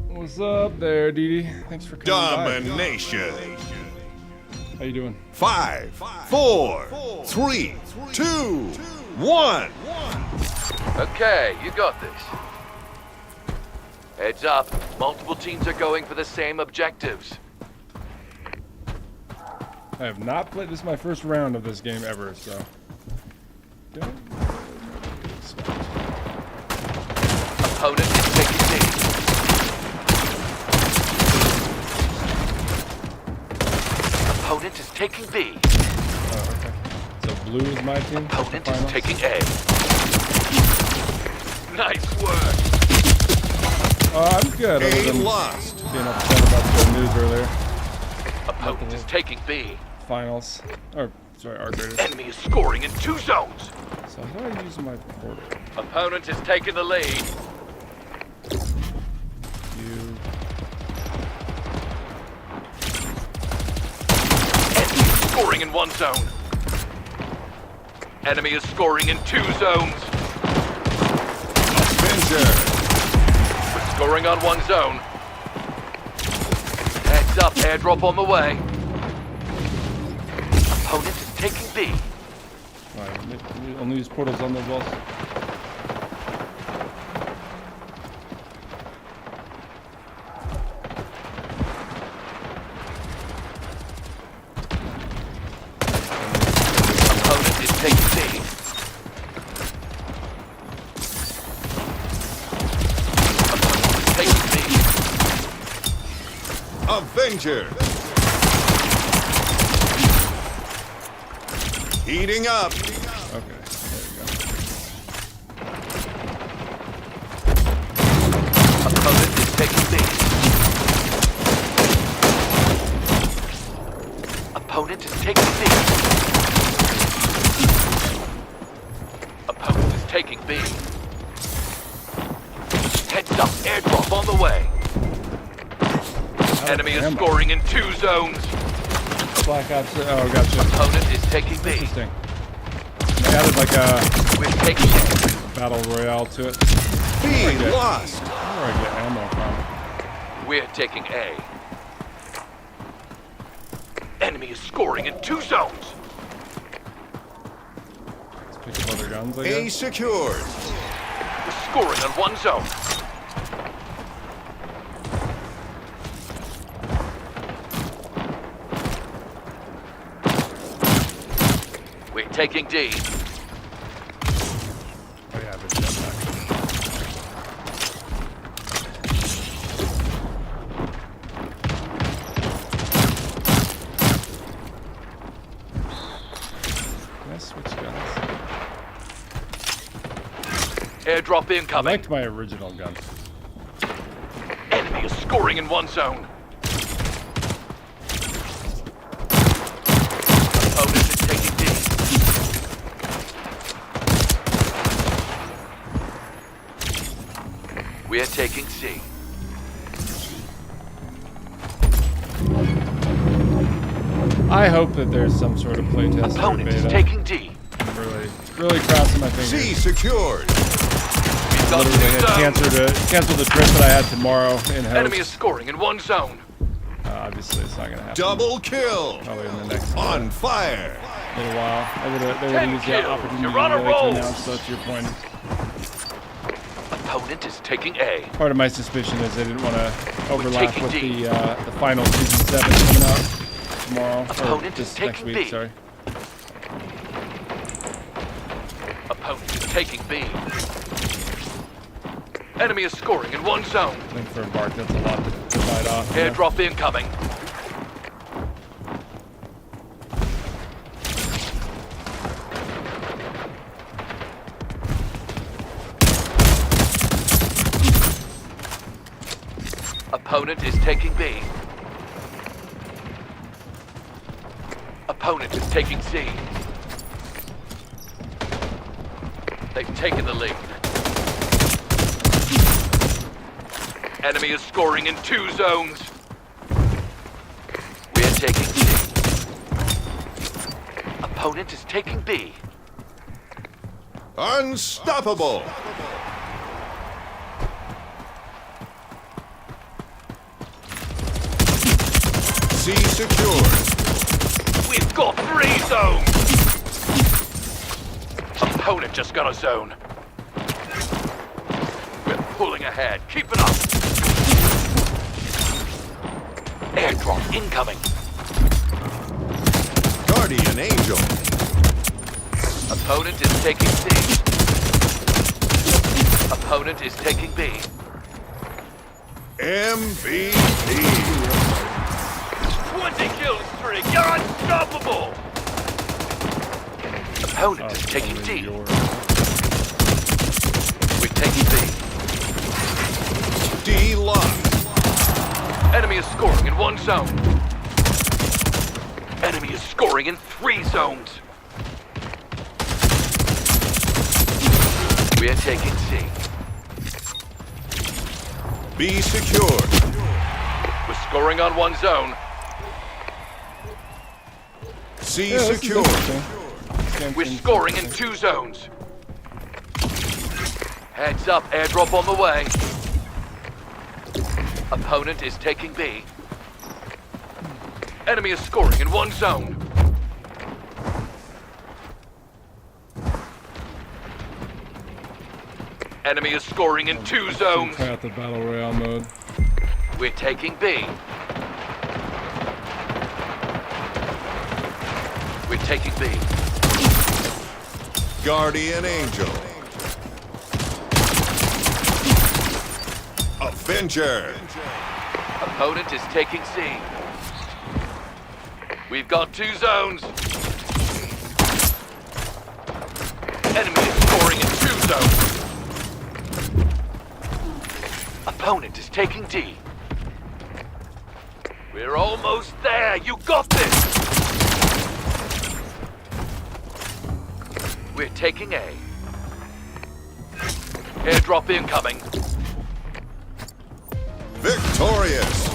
What's up there, Dee Dee? Thanks for coming Domination. by. How you doing? 5, 4, 3, 2, 1. Okay, you got this. Heads up, multiple teams are going for the same objectives. I have not played. This is my first round of this game ever, so. Don't expect. Opponent is taking C. Opponent is taking B. Oh, okay. So blue is my team. Opponent is taking A. Nice work. I'm good. Other A than lost. being upset about the news earlier. Opponent is taking B. Finals. Or, sorry, our greatest. Enemy is scoring in 2 zones. So how do I use my portal? Opponent is taking the lead. You. Enemy is scoring in 1 zone. Enemy is scoring in 2 zones. Avenger. We're scoring on 1 zone. Heads up, airdrop on the way. Opponent is taking B. Alright, only use portals on those walls. Opponent is taking B. Opponent is taking B. Avenger. Heating up. Okay, there we go. Opponent is taking B. Opponent is taking B. Opponent is taking B. Heads up, airdrop on the way. Enemy is scoring in 2 zones. Black Ops. Oh, gotcha. Opponent is taking B. Interesting. They added like a We're taking A. battle royale to it. B Okay. lost. Where do I get ammo from? We're taking A. Enemy is scoring in 2 zones. Let's pick up other guns, I A guess. secured. We're scoring on 1 zone. We're taking D. Oh yeah, the jetpack. Can I switch guns? Airdrop I incoming. liked my original gun. Enemy is scoring in 1 zone. Opponent is taking D. We're taking C. I hope that there's some sort of playtest or Opponent is beta. taking D. I'm really crossing my fingers. C secured. We've got Literally 2 had zones. cancel the trip that I had tomorrow in Enemy is house. scoring in 1 zone. Obviously, it's not gonna happen. Double kill. Probably in the next. On fire. a while. They would 10 have used the kills. opportunity You're on a to roll. announce, so to your point. Opponent is taking A. Part of my suspicion is they didn't want to overlap taking with D. the final season 7 coming out tomorrow. Opponent Or is this next taking week, B. sorry. Opponent is taking B. Enemy is scoring in one zone. I think for a Bart, that's a lot to bite off. you know? Airdrop incoming. Opponent is taking B. Opponent is taking C. They've taken the lead. Enemy is scoring in 2 zones. We are taking C. Opponent is taking B. Unstoppable. C secured. We've got 3 zones. Opponent just got a zone. We're pulling ahead. Keep it up. Airdrop incoming. Guardian Angel. Opponent is taking C. Opponent is taking B. MVP. 20 kill streak. You're unstoppable. Opponent is taking Only D. yours. We're taking B. D locked. Enemy is scoring in 1 zone. Enemy is scoring in 3 zones. We are taking C. B secured. We're scoring on 1 zone. C Yeah, this is secured. interesting. This game We're seems scoring in interesting. 2 zones. Heads up, airdrop on the way. Opponent is taking B. Enemy is scoring in 1 zone. Enemy is scoring in 2 zones. Try out the battle royale mode. We're taking B. We're taking B. Guardian Angel. Avenger. Opponent is taking C. We've got 2 zones. Enemy is scoring in 2 zones. Opponent is taking D. We're almost there. You got this. We're taking A. Airdrop incoming. Victorious.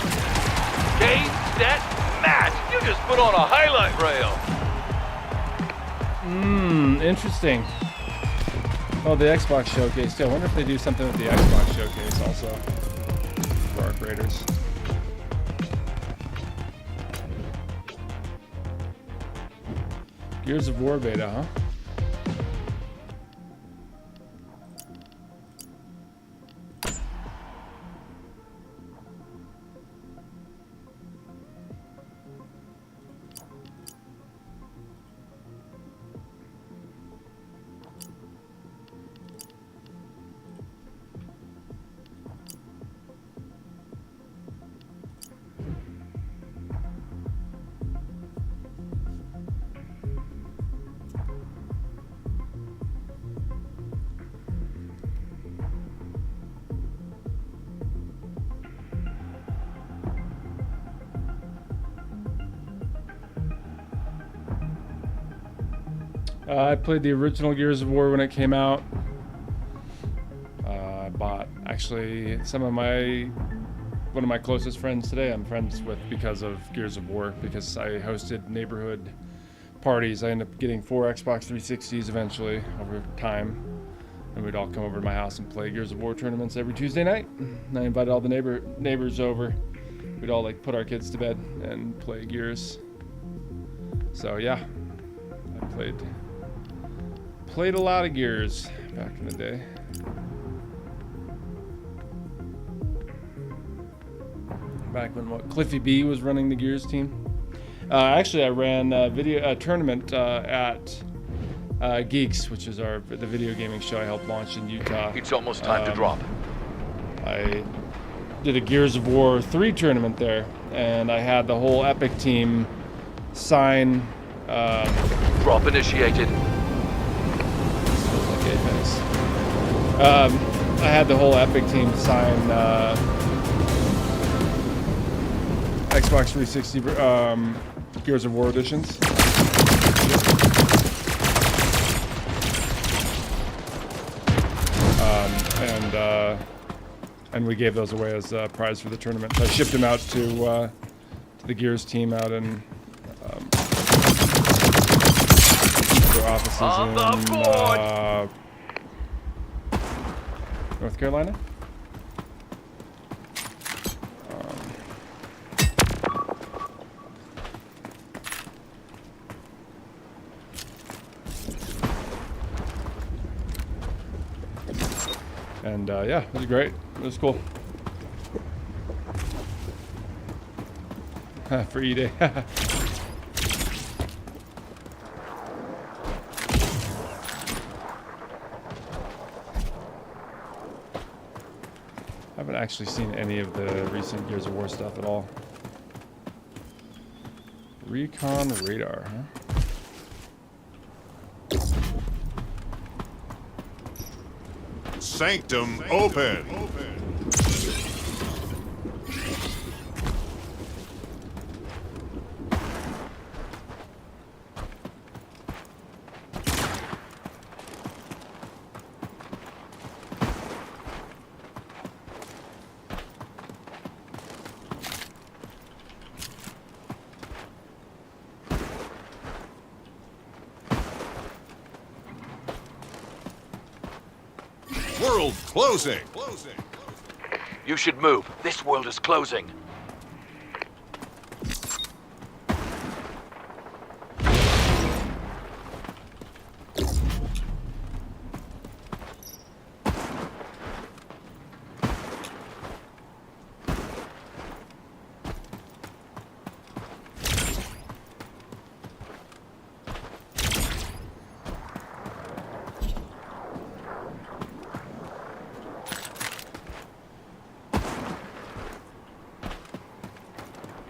Game, set, match. You just put on a highlight reel. Interesting. Oh, the Xbox Showcase too. I wonder if they do something with the Xbox Showcase also for Arc Raiders. Gears of War beta, huh? I played the original Gears of War when it came out. I bought actually one of my closest friends today I'm friends with because of Gears of War, because I hosted neighborhood parties. I ended up getting 4 Xbox 360s eventually over time, and we'd all come over to my house and play Gears of War tournaments every Tuesday night. And I invited all the neighbors over. We'd all like put our kids to bed and play Gears. So yeah. Played a lot of Gears back in the day. Back when Cliffy B was running the Gears team. Actually, I ran a tournament at Geeks, which is the video gaming show I helped launch in Utah. It's almost time to drop. I did a Gears of War 3 tournament there, and I had the whole Epic team sign. Drop initiated. Okay, thanks. I had the whole Epic team sign Xbox 360 Gears of War editions. And we gave those away as a prize for the tournament. So I shipped them out to the Gears team out in their offices On the board! North Carolina. And yeah, it was great. It was cool. For E-Day. I haven't actually seen any of the recent Gears of War stuff at all. Recon radar, huh? Sanctum open. World closing. You should move. This world is closing.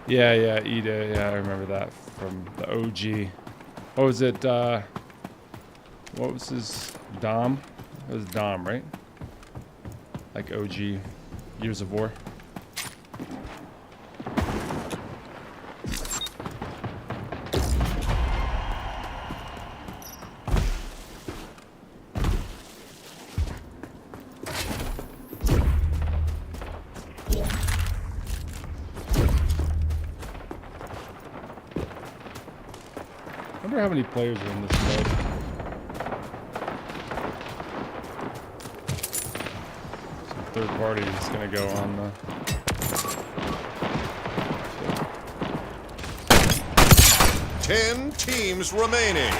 Yeah, E-Day. Yeah, I remember that from the OG. What was it? What was his Dom? It was Dom, right? Like OG Gears of War. I wonder how many players are in this mode. Some third party is going to go on the... 10 teams remaining.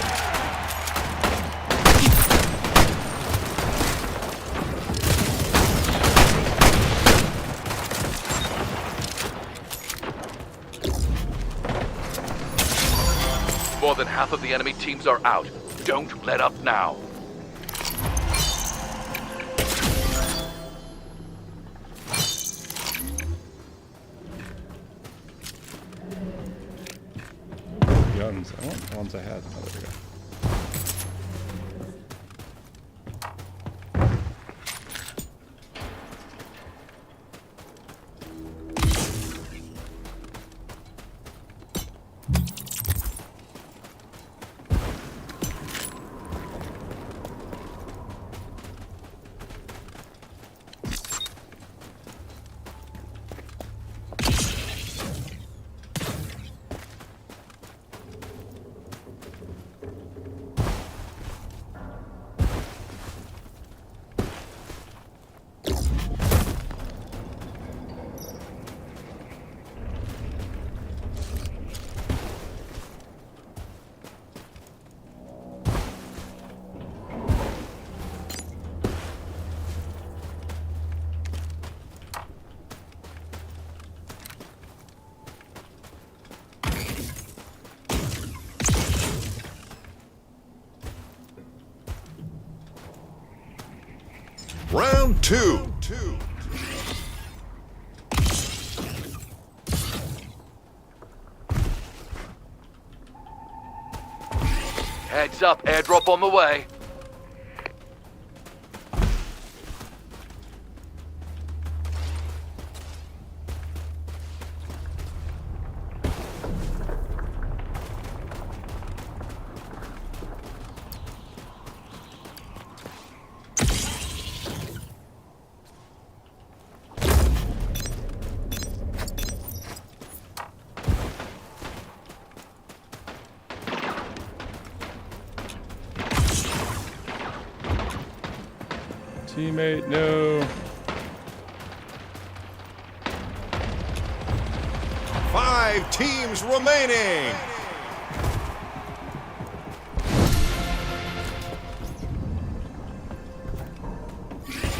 More than half of the enemy teams are out. Don't let up now. Guns. I want the ones I had. Oh, there we go. Round two. Heads up, airdrop on the way. Teammate, no. 5 teams remaining.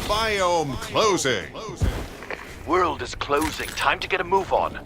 Biome closing. World is closing. Time to get a move on.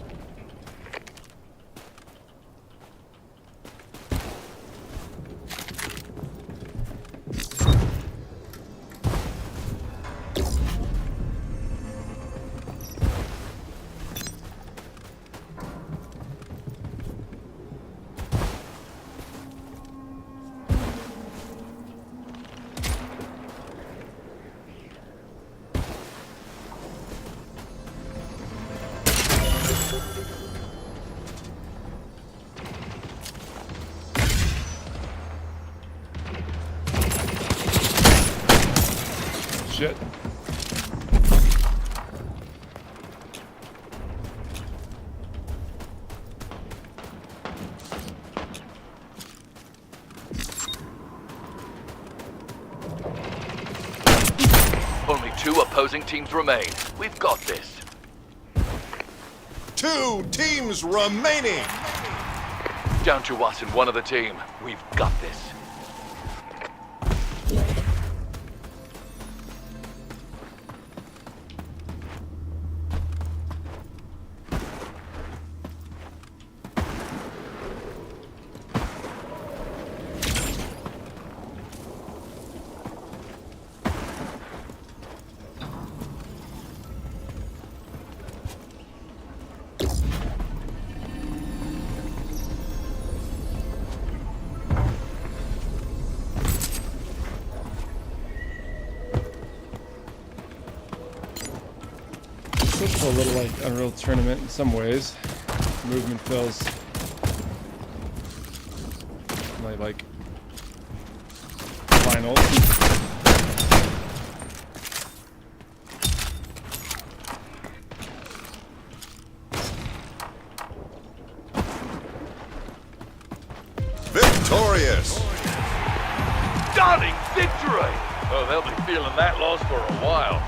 Shit. Only 2 opposing teams remain. We've got this. 2 teams remaining. Down to us and one other team. We've got this. It's a little like Unreal Tournament in some ways. Movement feels like finals. Victorious. Stunning victory! Oh, they'll be feeling that loss for a while.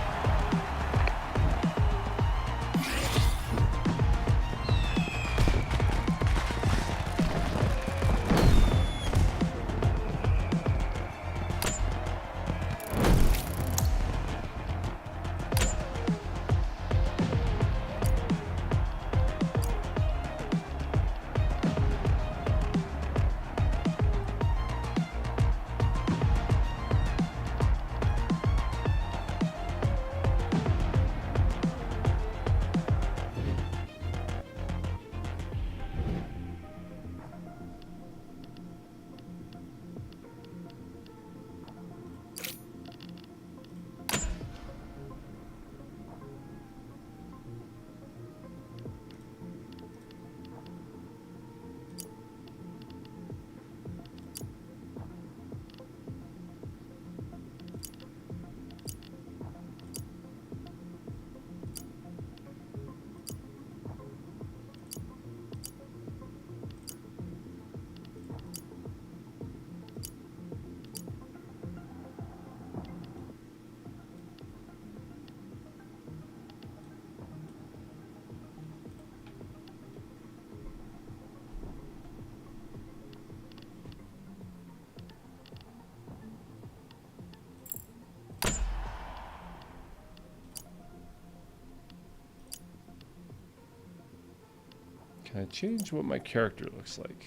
Can I change what my character looks like?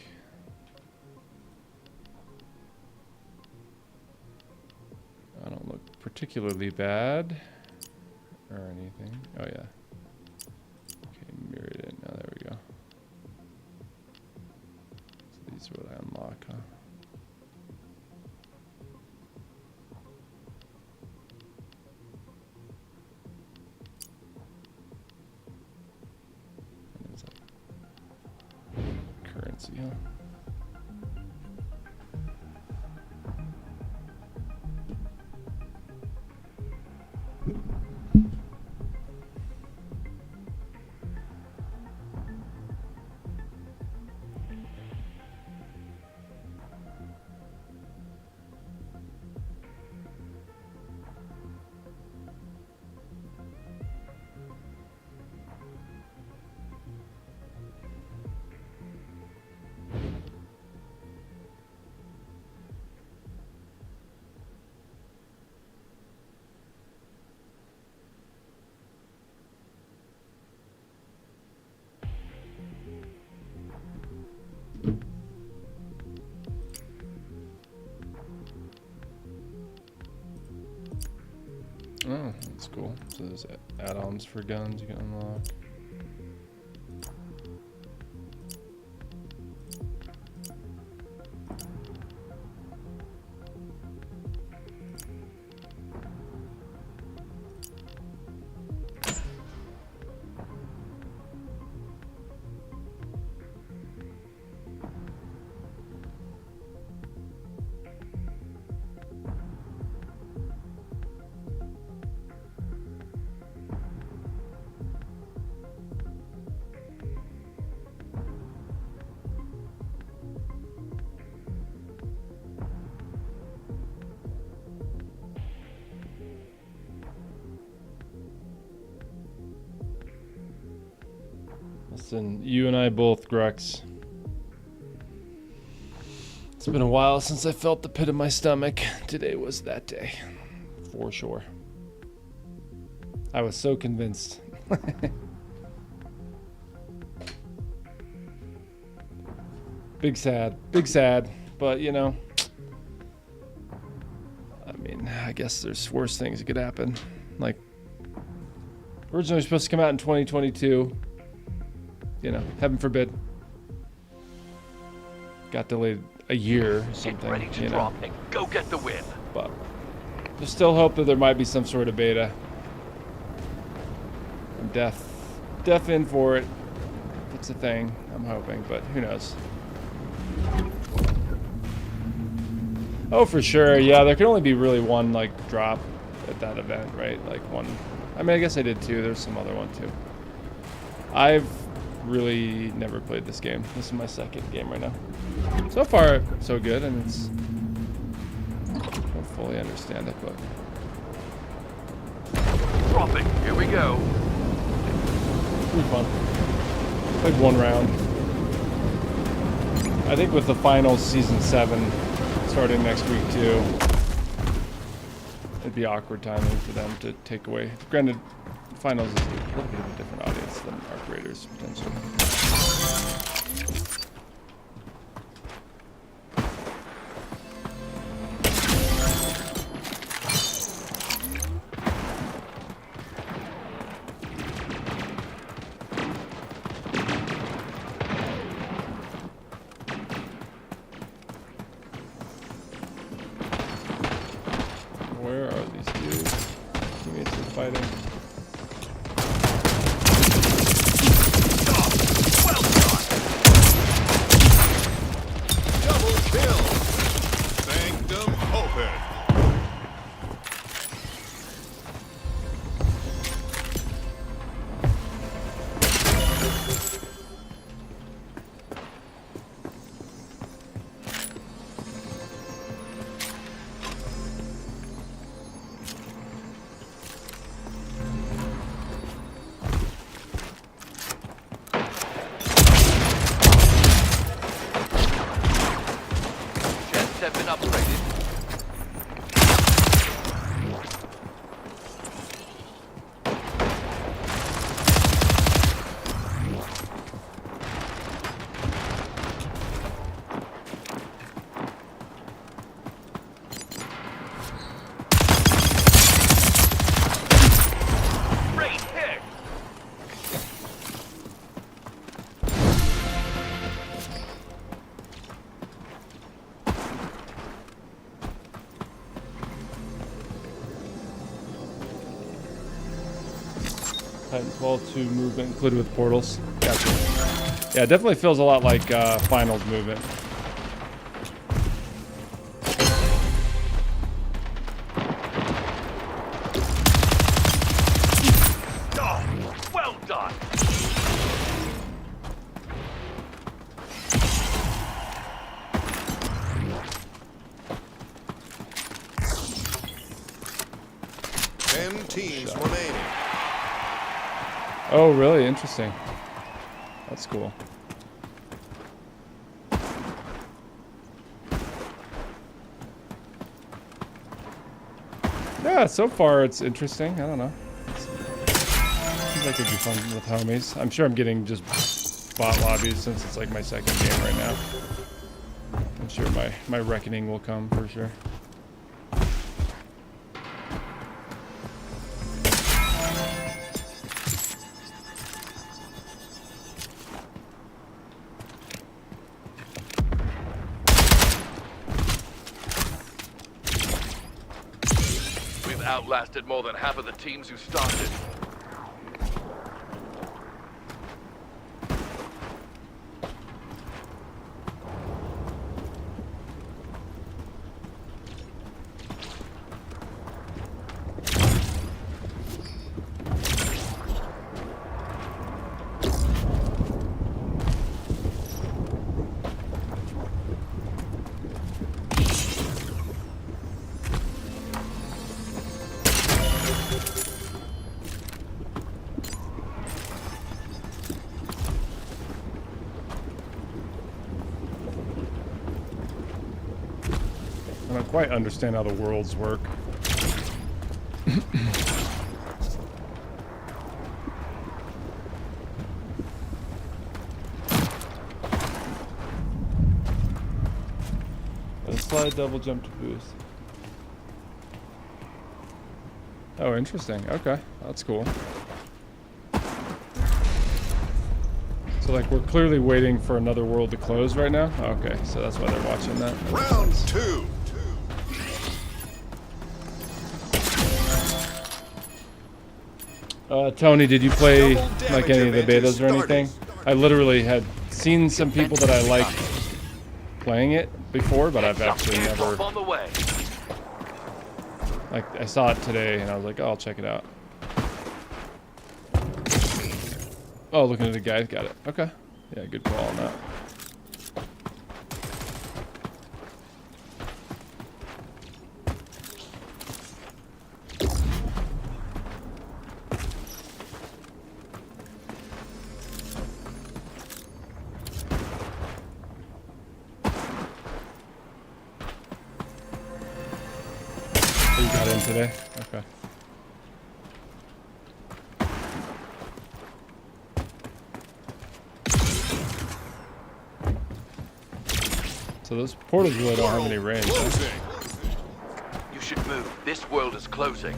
I don't look particularly bad or anything. Oh yeah. Okay, mirrored it. Oh, there we go. So these are what I unlock, huh? What is that? Currency, huh? Oh, that's cool. So there's add-ons for guns you can unlock. Listen, you and I both, Grux. It's been a while since I felt the pit of my stomach. Today was that day, for sure. I was so convinced. Big sad, but you know, I mean, I guess there's worse things that could happen. Like, originally supposed to come out in 2022. You know, heaven forbid. Got delayed a year or something. Get ready to drop and go get the win. But there's still hope that there might be some sort of beta. I'm deaf in for it. If it's a thing, I'm hoping, but who knows. Oh, for sure. Yeah, there can only be really one, like, drop at that event, right? Like, one. I mean, I guess I did two. There's some other one, too. I've really never played this game. This is my second game right now. So far, so good, and it's... I don't fully understand it, but... Dropping. Here we go. Pretty fun. Played one round. I think with the finals season 7 starting next week too, it'd be awkward timing for them to take away. Granted, finals is a little bit of a different audience than Arc Raiders potentially. Where are these dudes? Teammates are fighting. Well done. Double kill. Sanctum open. Titanfall 2 movement included with portals. Gotcha. Yeah, it definitely feels a lot like Finals movement. Oh, well done. Teams remaining. Oh, really? Interesting. That's cool. Yeah, so far it's interesting. I don't know. Seems like it'd be fun with homies. I'm sure I'm getting just bot lobbies since it's like my second game right now. I'm sure my reckoning will come for sure. Outlasted more than half of the teams who started. I don't quite understand how the worlds work. Slide, double jump to boost. Oh, interesting. Okay, that's cool. So, like, we're clearly waiting for another world to close right now? Okay, so that's why they're watching that. Round 2. Tony, did you play, like, any of the betas or anything? I literally had seen some people that I liked playing it before, but I've actually never... Like, I saw it today, and I was like, oh, I'll check it out. Oh, looking at the guy, got it. Okay. Yeah, good call on that. Oh, you got in today? Okay. So those portals really don't have any range. Huh? You should move. This world is closing.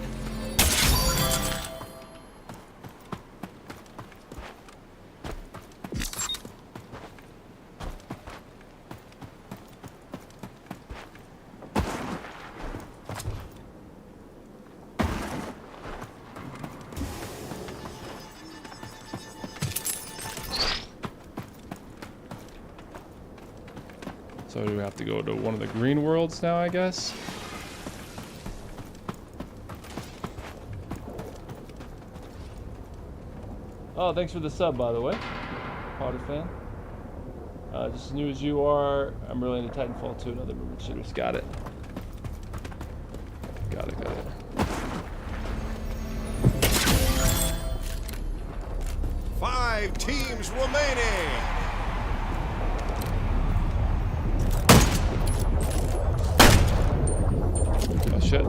So do we have to go to one of the green worlds now, I guess? Oh, thanks for the sub, by the way. Potter fan. Just as new as you are, I'm really into Titanfall 2, another movement shooters. Got it. Got it, got it. Five teams remaining. Oh, shit.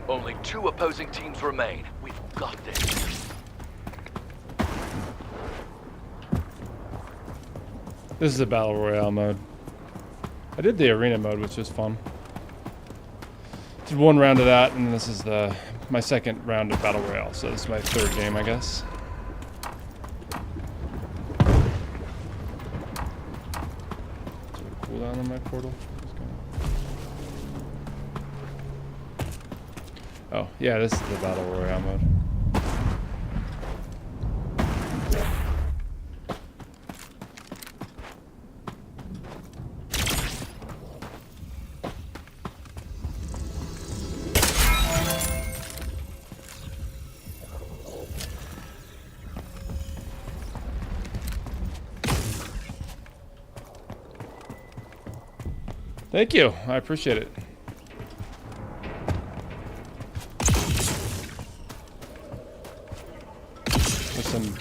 Only 2 opposing teams remain. We've got this. This is a battle royale mode. I did the arena mode, which was fun. Did one round of that, and this is the my second round of Battle Royale, so this is my third game, I guess. Is there a cooldown on my portal? Oh, yeah, this is the Battle Royale mode. Thank you. I appreciate it. There's some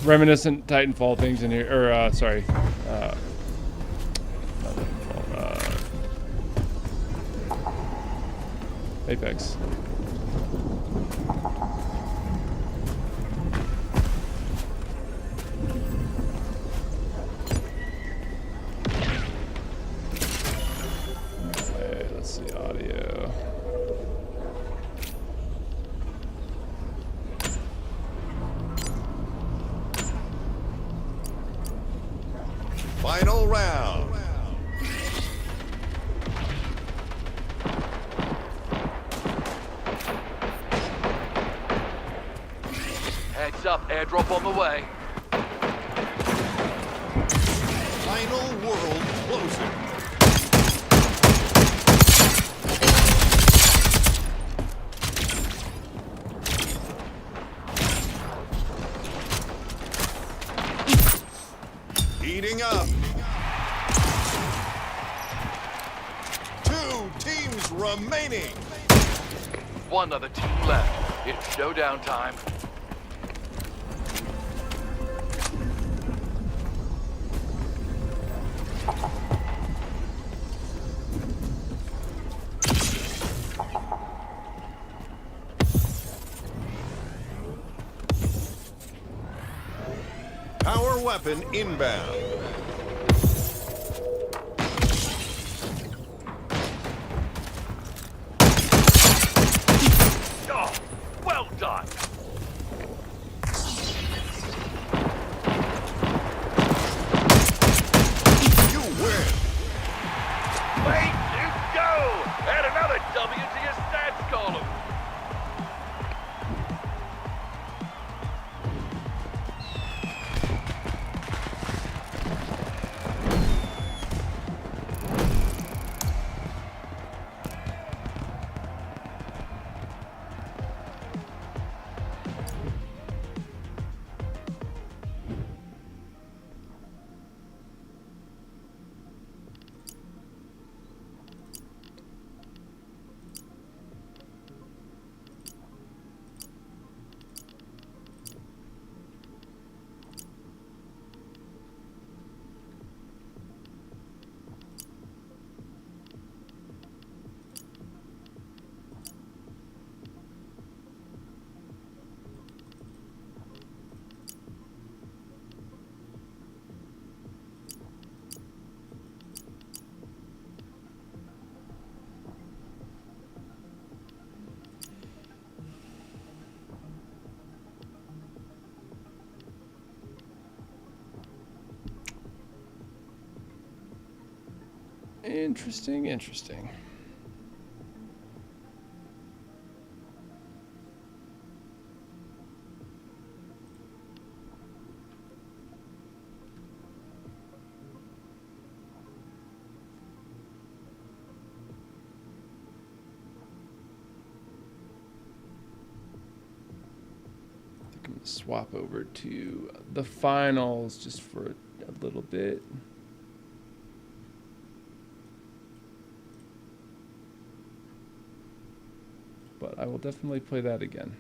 reminiscent Titanfall things in here. Or, sorry. Not Titanfall. Apex. Final round. Heads up, airdrop on the way. Final world closing. Heating up. 2 teams remaining. One other team left. It's showdown time. Power weapon inbound. Oh, well done. You win. Way to go! Add another W to your stats column. Interesting, interesting. I think I'm gonna swap over to the finals just for a little bit. But I will definitely play that again.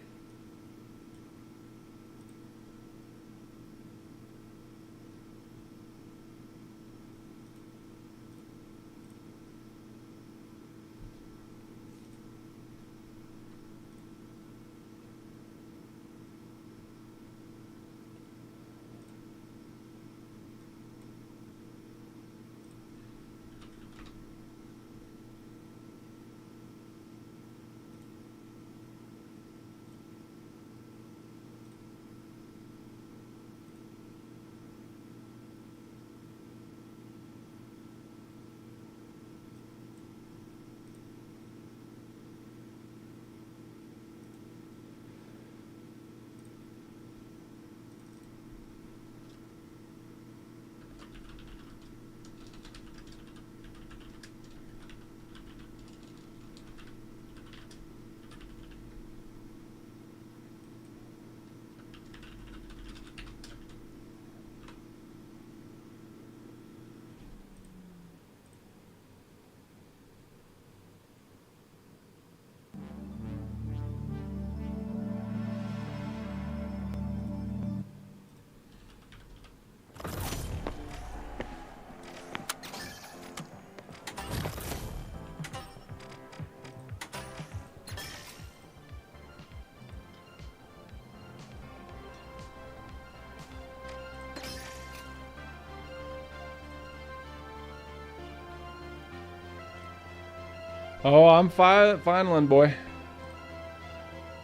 Oh, I'm finaling, boy.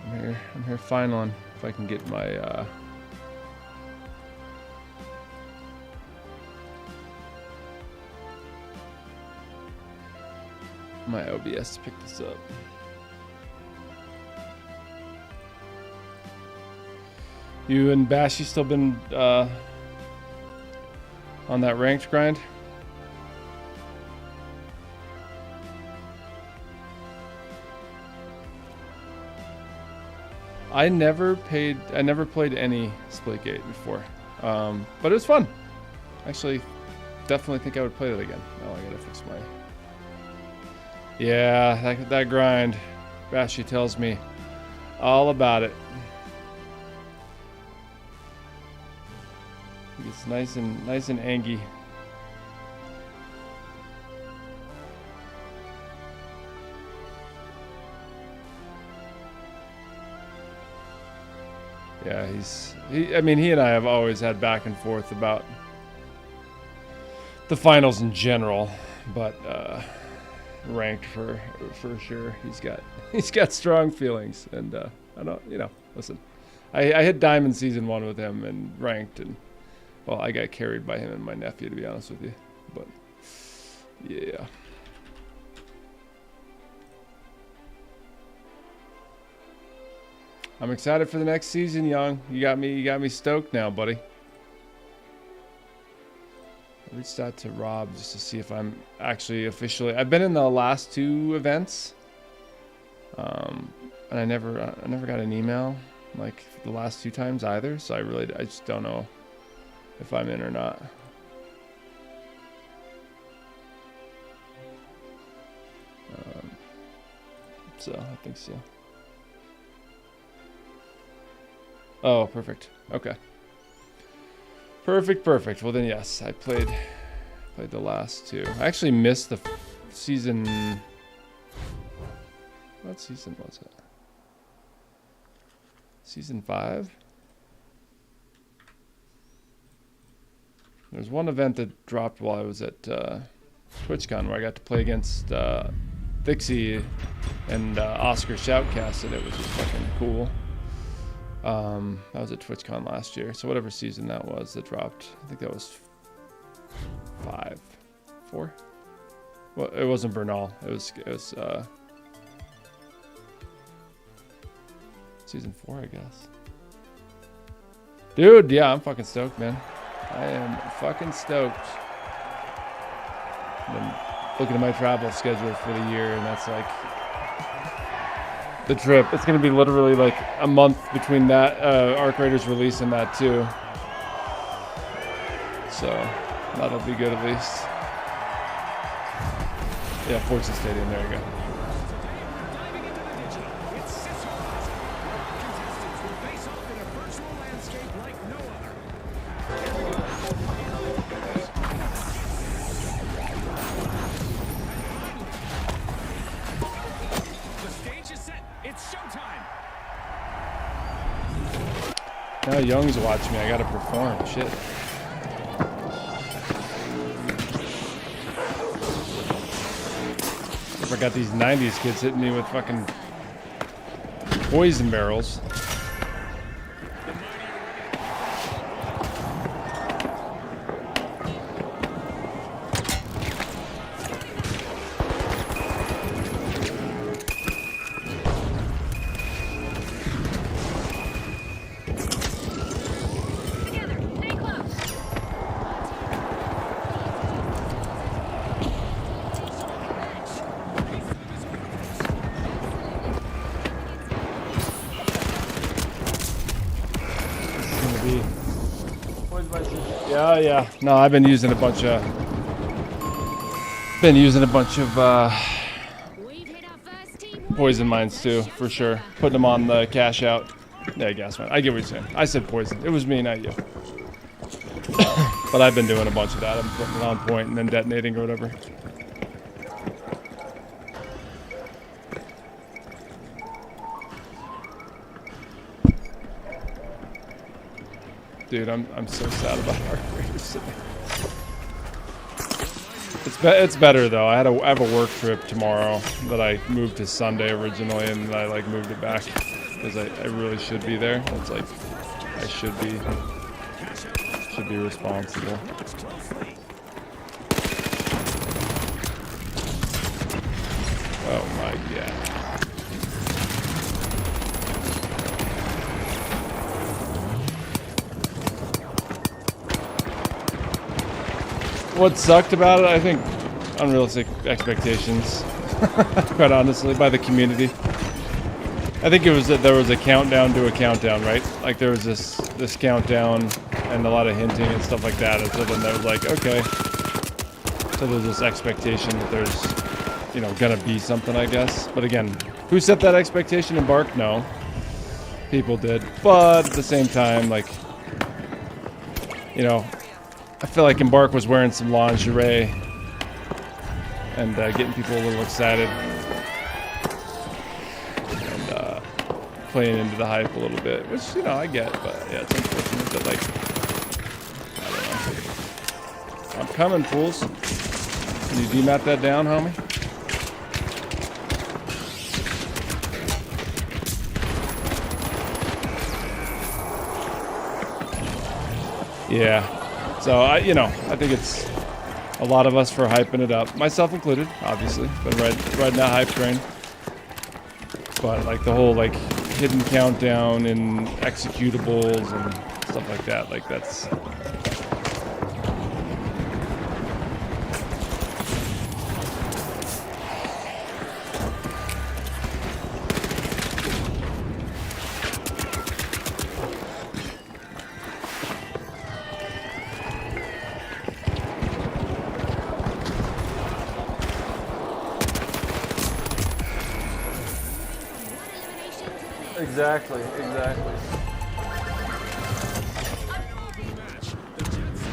I'm here finaling. If I can get my my OBS to pick this up. You and Bashy still been on that ranked grind? I never played any Splitgate before, but it was fun. Actually, definitely think I would play that again. Oh, I gotta fix my. Yeah, that grind. Bashy tells me all about it. It's nice and angy. Yeah, I mean, he and I have always had back and forth about the finals in general, but ranked for sure. He's got strong feelings, and I don't, listen. I hit Diamond Season 1 with him and ranked, and well, I got carried by him and my nephew, to be honest with you. But yeah. I'm excited for the next season, Young. You got me stoked now, buddy. I reached out to Rob just to see if I'm actually officially. I've been in the last 2 events, and I never got an email like the last 2 times either. So I just don't know if I'm in or not. So I think so. Oh, perfect. Okay. Perfect. Well then, yes, I played the last 2. I actually missed the season. What season was it? Season 5? There's one event that dropped while I was at TwitchCon where I got to play against Thixie and Oscar Shoutcast, and it was just fucking cool. That was at TwitchCon last year, so whatever season that was that dropped, I think that was 4. Well, it wasn't Bernal. It was season 4, I guess. Dude, yeah, I'm fucking stoked, man. I am fucking stoked. I've been looking at my travel schedule for the year, and that's like the trip. It's gonna be literally like a month between that Arc Raiders release and that too. So that'll be good at least. Yeah, Forza Stadium. There you go. Now Young's watching me. I gotta perform. Shit. I got these 90s kids hitting me with fucking poison barrels. Yeah. No, I've been using a bunch of poison mines too, for sure. Putting them on the cash out. Yeah, gas mine. I get what you're saying. I said poison. It was me, not you. But I've been doing a bunch of that. I'm putting it on point and then detonating or whatever. Dude, I'm so sad about Arc Raiders. It's better though. I have a work trip tomorrow that I moved to Sunday originally, and I like moved it back because I really should be there. It's like I should be responsible. Oh my god. What sucked about it, I think, unrealistic expectations, quite honestly, by the community. I think it was that there was a countdown to a countdown, right? Like there was this countdown and a lot of hinting and stuff like that. And so then there was like, okay. So there's this expectation that there's, you know, gonna be something, I guess. But again, who set that expectation? Embark? No. People did. But at the same time, like, you know, I feel like Embark was wearing some lingerie and getting people a little excited and playing into the hype a little bit, which, you know, I get, but yeah, it's unfortunate that, like, I don't know. I'm coming, fools. Can you demat that down, homie? Yeah. So, I think it's a lot of us for hyping it up. Myself included, obviously. Been riding that hype train. But, like, the whole, like, hidden countdown and executables and stuff like that. Like, that's... Exactly.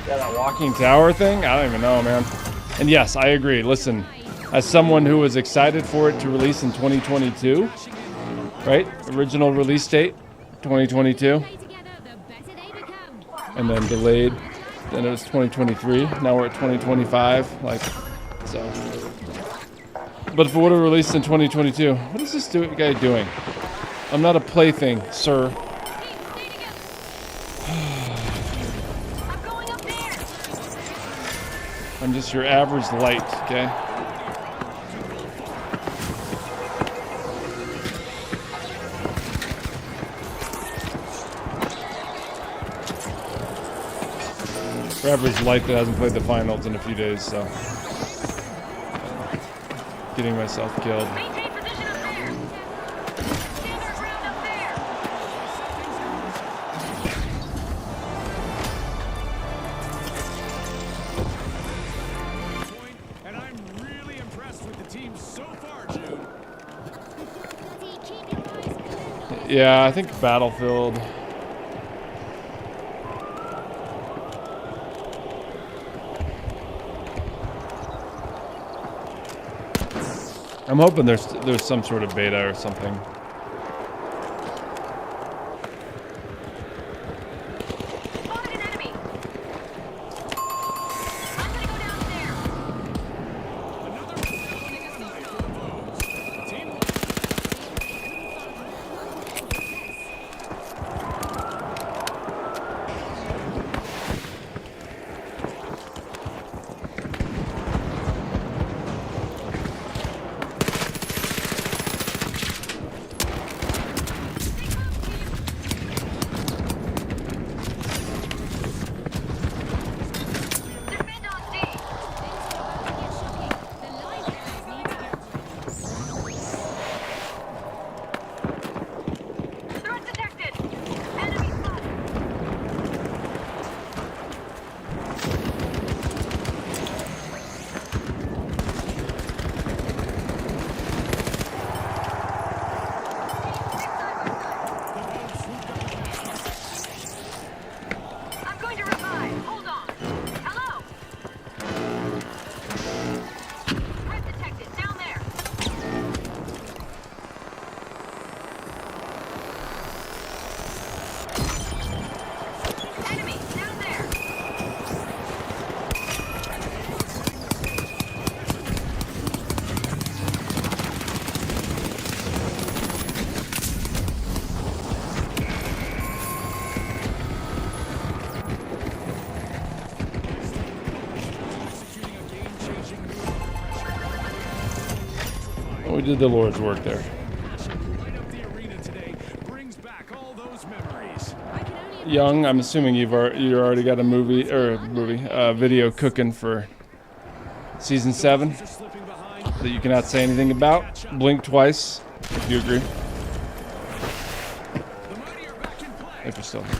Yeah, that walking tower thing? I don't even know, man. And yes, I agree. Listen, as someone who was excited for it to release in 2022, right? Original release date, 2022. And then delayed. Then it was 2023. Now we're at 2025. Like, so. But if it would have released in 2022, what is this guy doing? I'm not a plaything, sir. I'm just your average light, okay? Your average light that hasn't played the finals in a few days, so. Getting myself killed. Yeah, I think Battlefield. I'm hoping there's some sort of beta or something. we did the Lord's work there. Young, I'm assuming you already got a video cooking for season 7 that you cannot say anything about. Blink twice if you agree. If you're still here.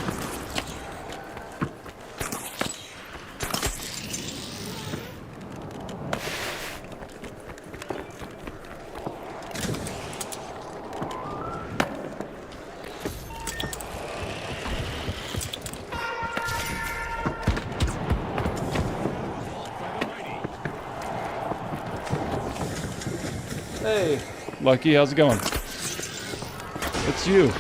Hey, Lucky, how's it going? It's you.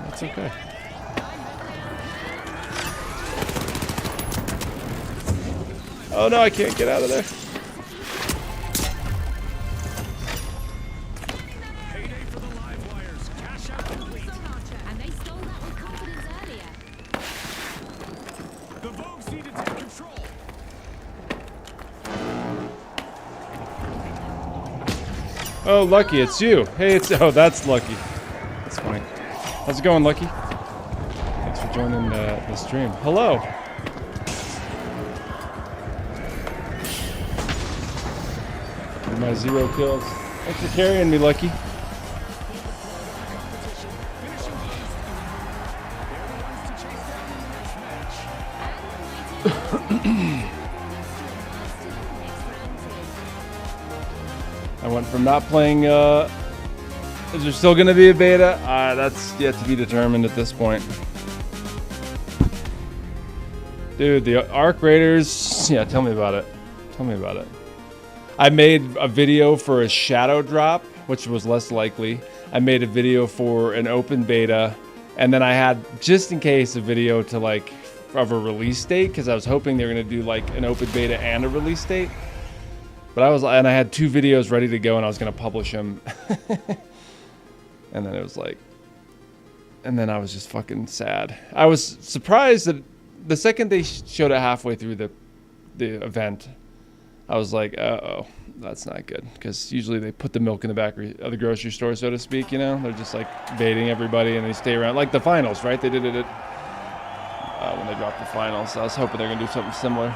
It's okay. Oh no, I can't get out of there. Oh, Lucky, it's you. Hey, that's Lucky. That's funny. How's it going, Lucky? Thanks for joining the stream. Hello. My 0 kills. Thanks for carrying me, Lucky. I went from not playing, is there still going to be a beta? That's yet to be determined at this point. Dude, the Arc Raiders, yeah, tell me about it. Tell me about it. I made a video for a shadow drop, which was less likely. I made a video for an open beta, and then I had, just in case, a video to like, of a release date, because I was hoping they were going to do like an open beta and a release date. But I had 2 videos ready to go, and I was going to publish them. And then it was like, and then I was just fucking sad. I was surprised that the second they showed it halfway through the event, I was like, uh-oh, that's not good. Because usually they put the milk in the back of the grocery store, so to speak, you know? They're just like baiting everybody, and they stay around. Like the finals, right? They did it when they dropped the finals. So I was hoping they're going to do something similar.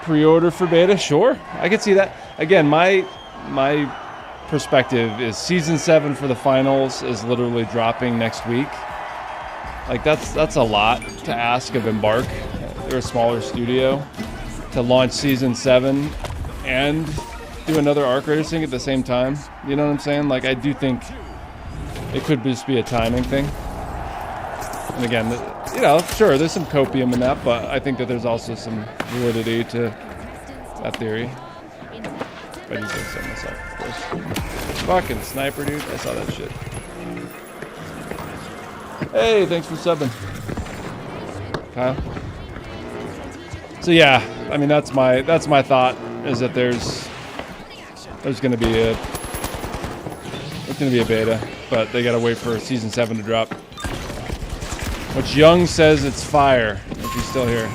Pre-order for beta? Sure. I could see that. Again, my perspective is season 7 for the finals is literally dropping next week. Like that's a lot to ask of Embark. They're a smaller studio to launch season 7 and do another Arc Raiders thing at the same time. You know what I'm saying? Like I do think it could just be a timing thing. And again, you know, sure, there's some copium in that, but I think that there's also some validity to that theory. I do think so myself, of course. Fucking sniper, dude. I saw that shit. Hey, thanks for subbing, Kyle. So yeah, I mean that's my thought is that there's gonna be a beta, but they gotta wait for season 7 to drop. Which Young says it's fire, if he's still here.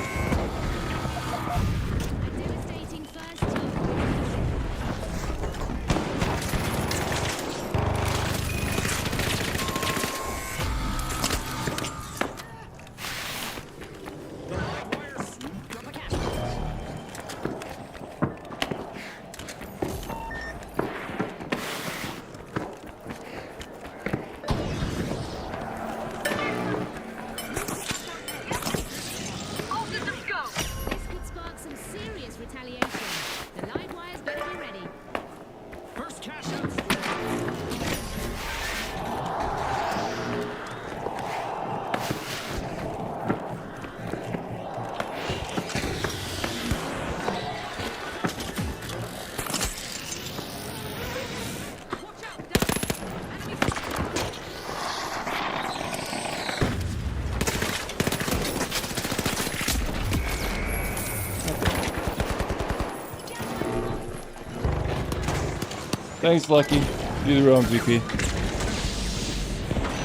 Thanks, Lucky. Do the real MVP.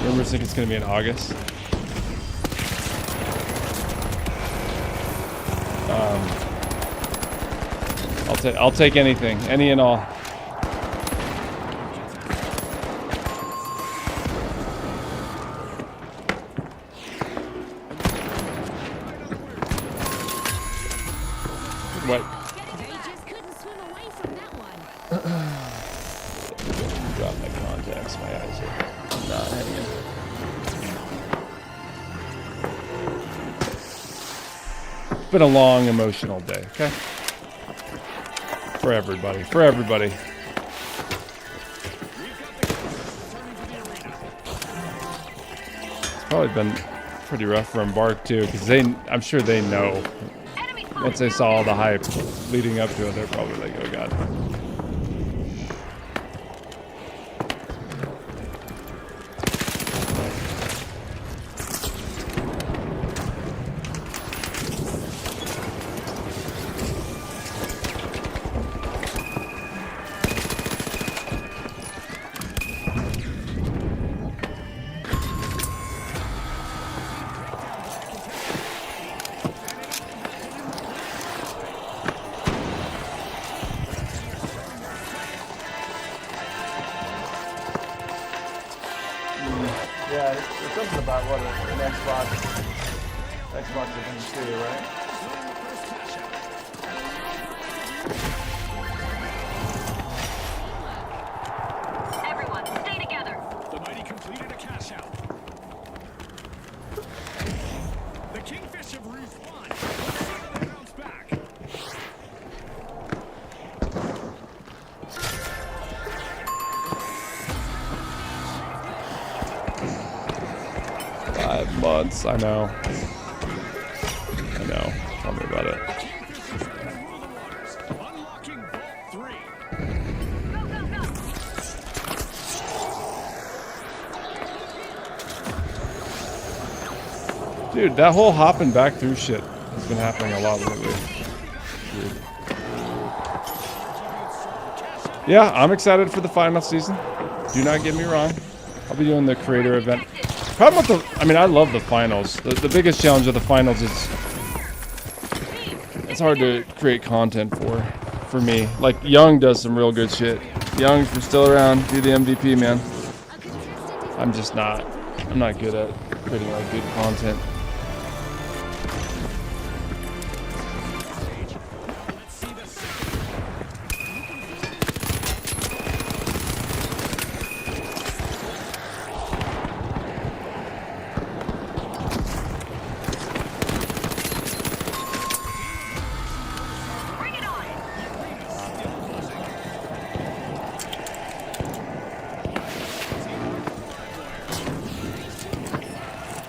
Rumors think it's gonna be in August. I'll take anything, any and all. What? They just couldn't swim away from that one. Drop my contacts. My eyes are not hanging. It's been a long, emotional day. Okay. For everybody. For everybody. It's probably been pretty rough for Embark too, because I'm sure they know. Once they saw all the hype leading up to it, they're probably like, oh god. Yeah, there's something about what an Xbox is going to do, right? Everyone, stay together. The mighty completed a cash out. The Kingfish have respawned. Let's see how they bounce back. 5 months, I know. I know. Tell me about it. Unlocking Vault 3. Dude, that whole hopping back through shit has been happening a lot lately. Weird. Yeah, I'm excited for the final season. Do not get me wrong. I'll be doing the creator event. Problem with I love the finals. The biggest challenge of the finals is it's hard to create content for me. Like Young does some real good shit. Young, if you're still around, do the MVP, man. I'm not good at creating like good content.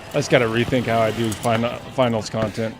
I just gotta rethink how I do finals content.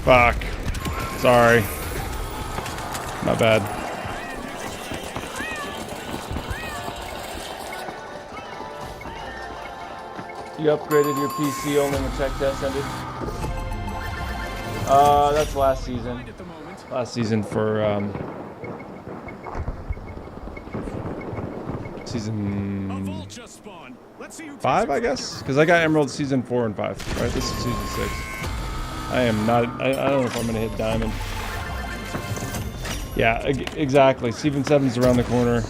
Fuck. Sorry. My bad. You upgraded your PC only when tech test ended? That's last season. Last season for, season 5, I guess? Because I got Emerald season 4 and 5, right? This is season 6. I am not, I don't know if I'm going to hit Diamond. Yeah, exactly. Season 7's around the corner.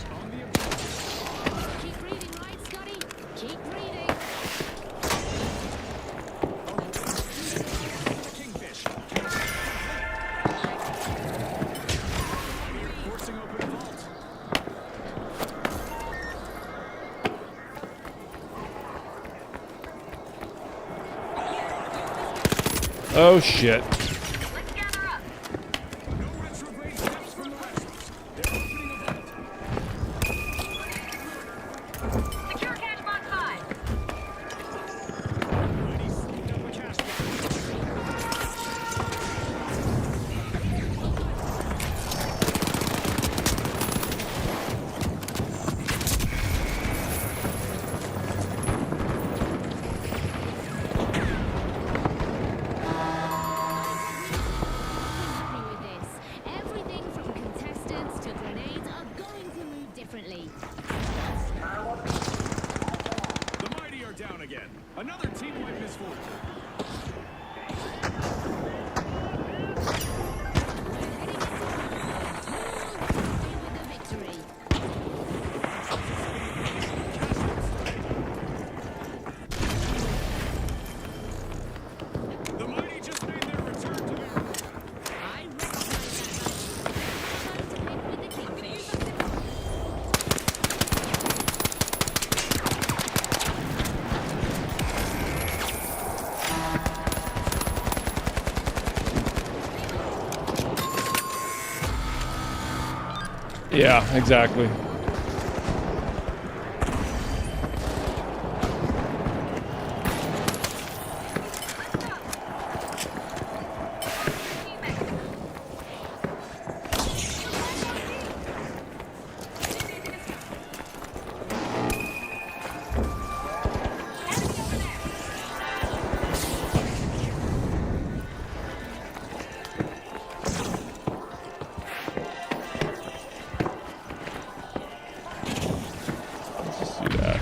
Oh shit. Let's gather up. No retrograde steps from the Russians. They're opening a vault. Secure cache box 5. Mighty sneaked up a cash box. Happy with this. Everything from contestants to grenades are going to move differently. The mighty are down again. Another team wipe is full. With the victory. The mighty just made their return to their home. I recognize that match. Time to pick with the kingfish. Yeah, exactly. Let's just do that.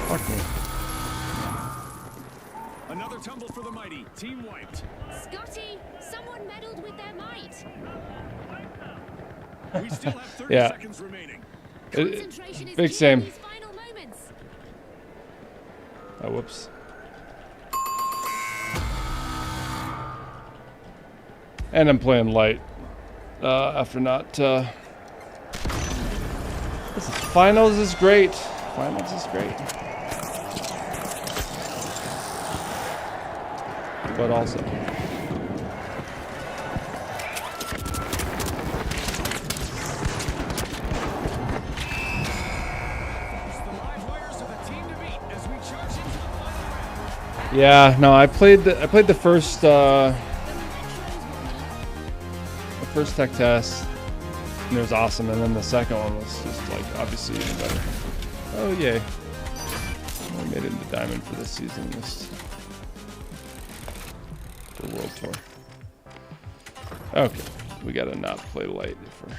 Fuck me. Another tumble for the mighty. Team wiped. Scotty, someone meddled with their might. We still have 30 Yeah. seconds remaining. Concentration is big key same. in these final moments. Oh, whoops. And I'm playing light after not. This is, finals is great. Finals is great. But also. The live wires are the team to beat as we charge into the final round. Yeah, no, I played the first tech test, and it was awesome, and then the second one was just like obviously even better. Oh yay! I made it into diamond for this season, this the world tour. Okay, we gotta not play light if we're.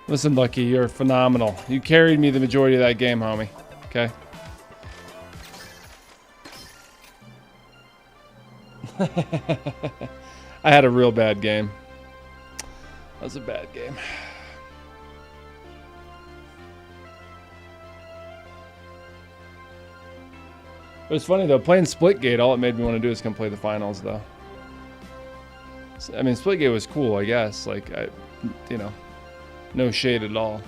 Listen, Lucky, you're phenomenal. You carried me the majority of that game, homie. Okay? I had a real bad game. That was a bad game. It was funny, though. Playing Splitgate, all it made me want to do is come play the finals, though. I mean, Splitgate was cool, I guess. Like, you know. No shade at all.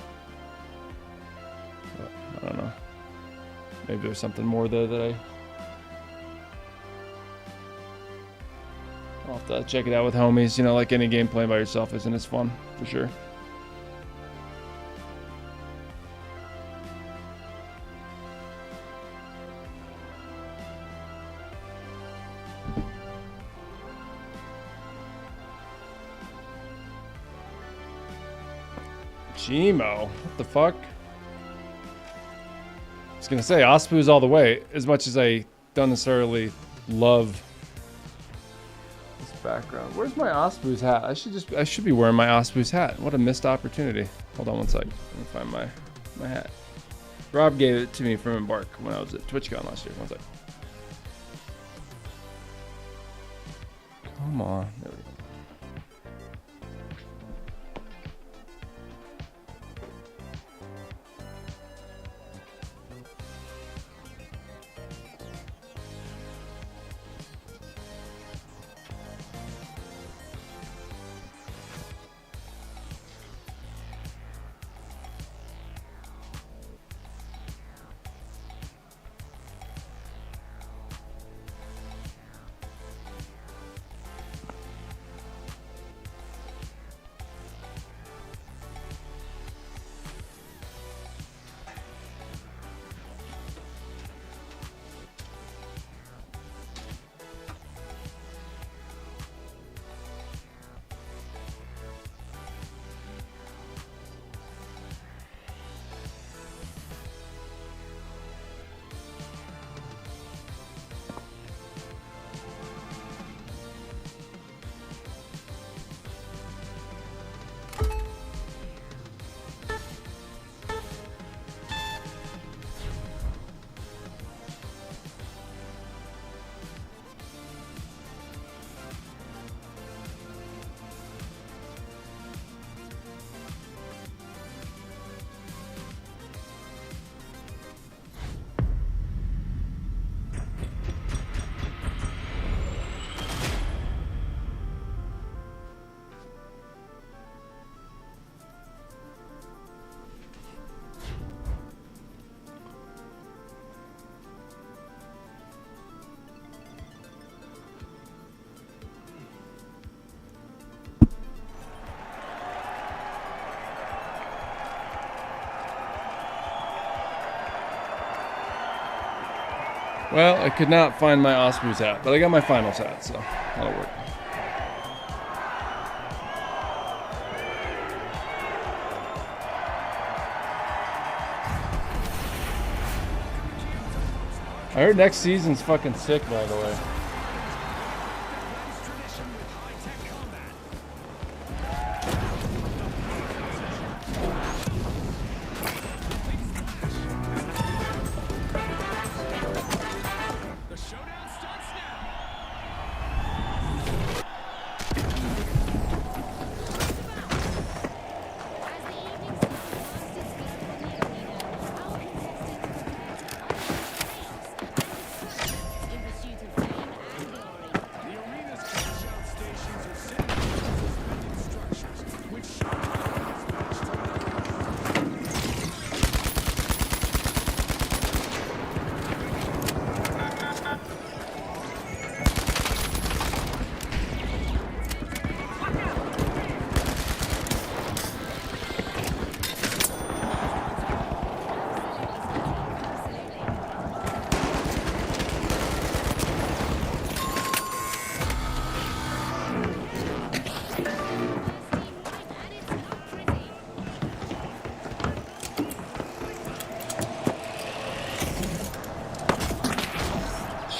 But I don't know. Maybe there's something more there that I'll have to check it out with homies. You know, like any game playing by yourself isn't as fun, for sure. Gmo, what the fuck? I was gonna say Ospu's all the way. As much as I don't necessarily love this background. Where's my Ospu's hat? I should be wearing my Ospu's hat. What a missed opportunity. Hold on one sec. Let me find my hat. Rob gave it to me from Embark when I was at TwitchCon last year. One sec. Come on. There we go. Well, I could not find my Osprey's hat, but I got my finals hat, so that'll work. I heard next season's fucking sick, by the way.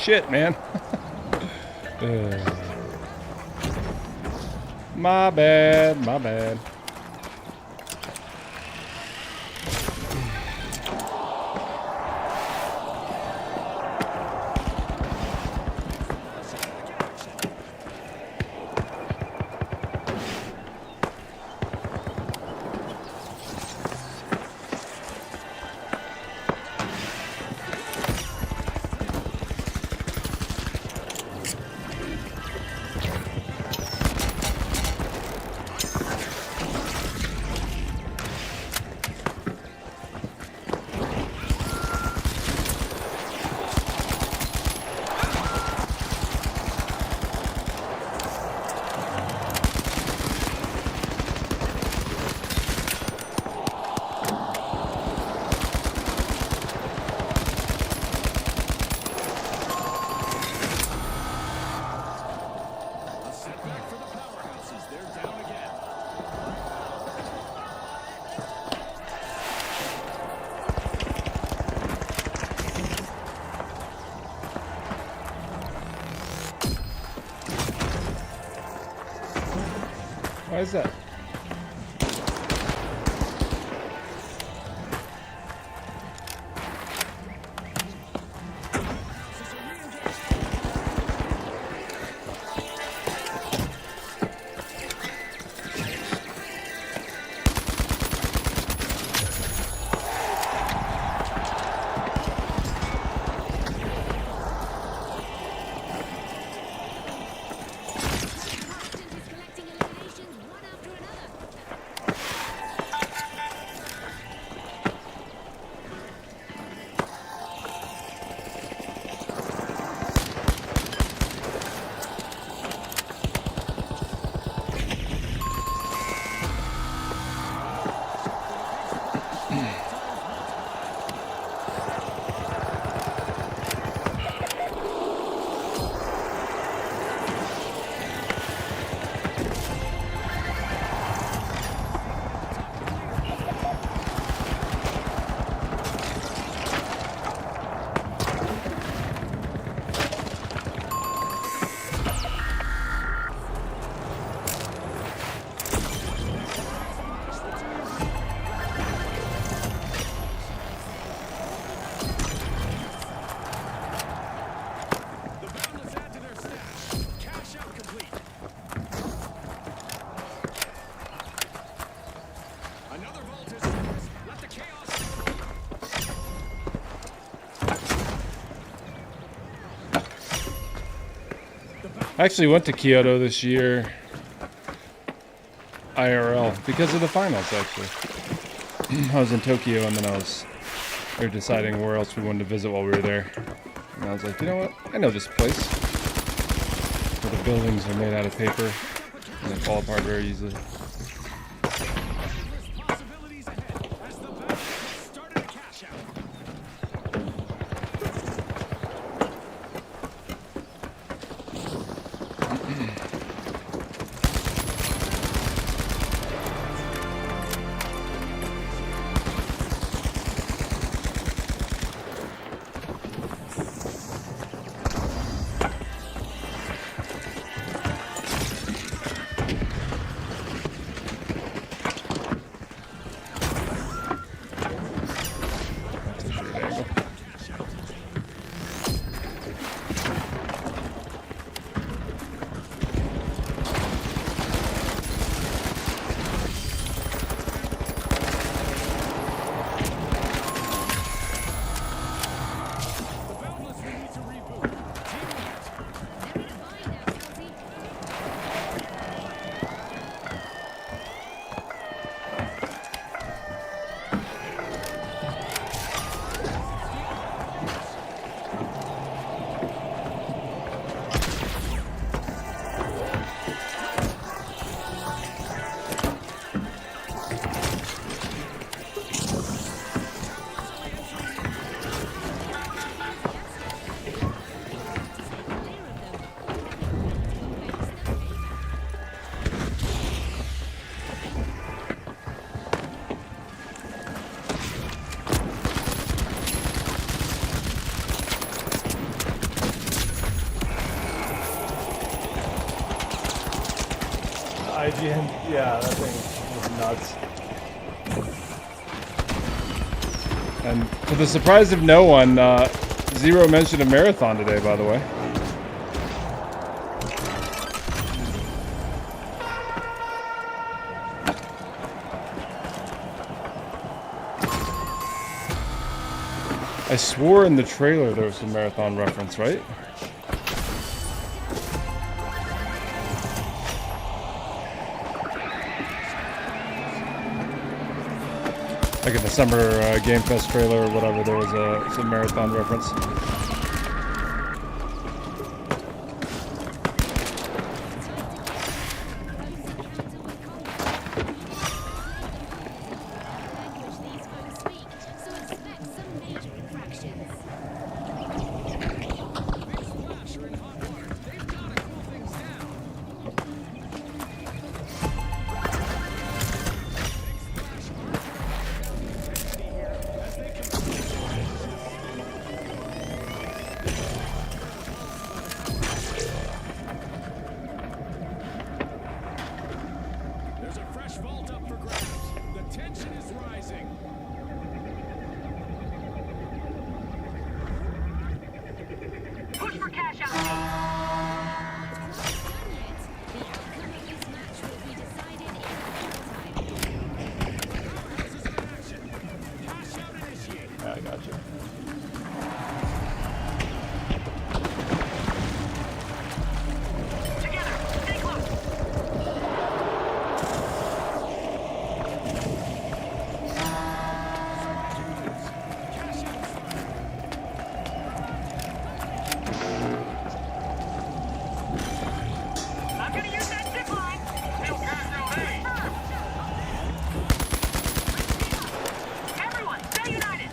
Shit, man. My bad, my bad. Why is that? I actually went to Kyoto this year, IRL, because of the finals, actually. I was in Tokyo, and then we were deciding where else we wanted to visit while we were there. And I was like, you know what? I know this place. Where the buildings are made out of paper, and they fall apart very easily. Possibilities ahead as the battle has started to cash out. IGN, yeah, that thing was nuts. And to the surprise of no one, Zero mentioned a marathon today, by the way. I swore in the trailer there was a marathon reference, right? Like in the summer Game Fest trailer or whatever, there was a marathon reference. There's a fresh vault up for grabs. The tension is rising. Push for cash out. The outcome of this match will be decided in Powerhouse is in action. Cash out initiated. Yeah, I got you. Together, stay close. Cash out fired. I'm gonna use that zip line. Still cash out, hey. Everyone, stay united.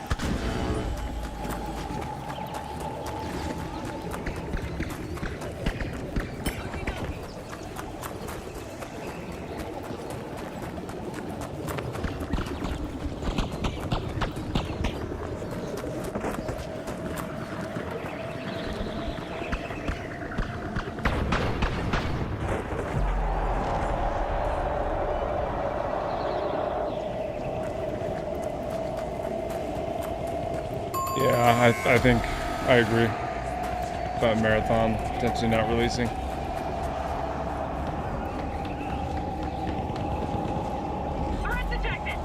Yeah, I think I agree about marathon potentially not releasing. Threat detected.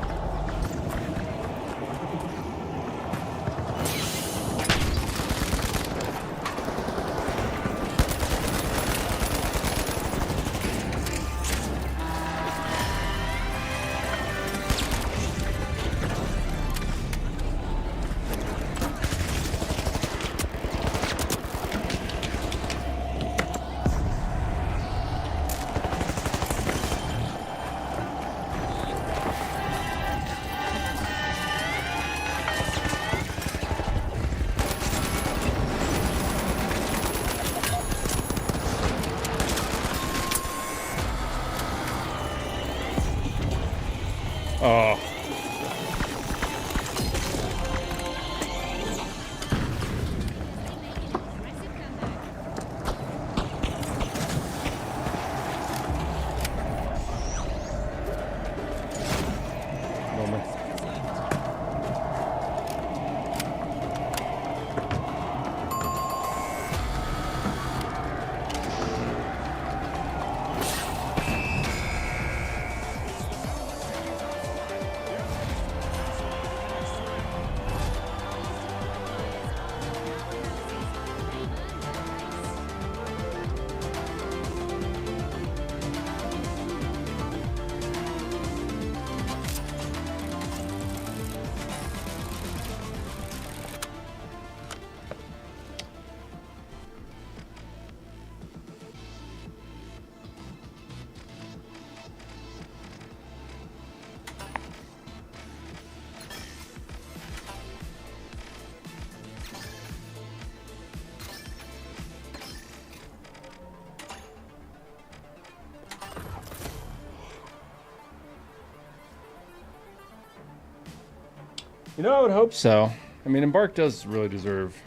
You know, I would hope so. I mean, Embark does really deserve.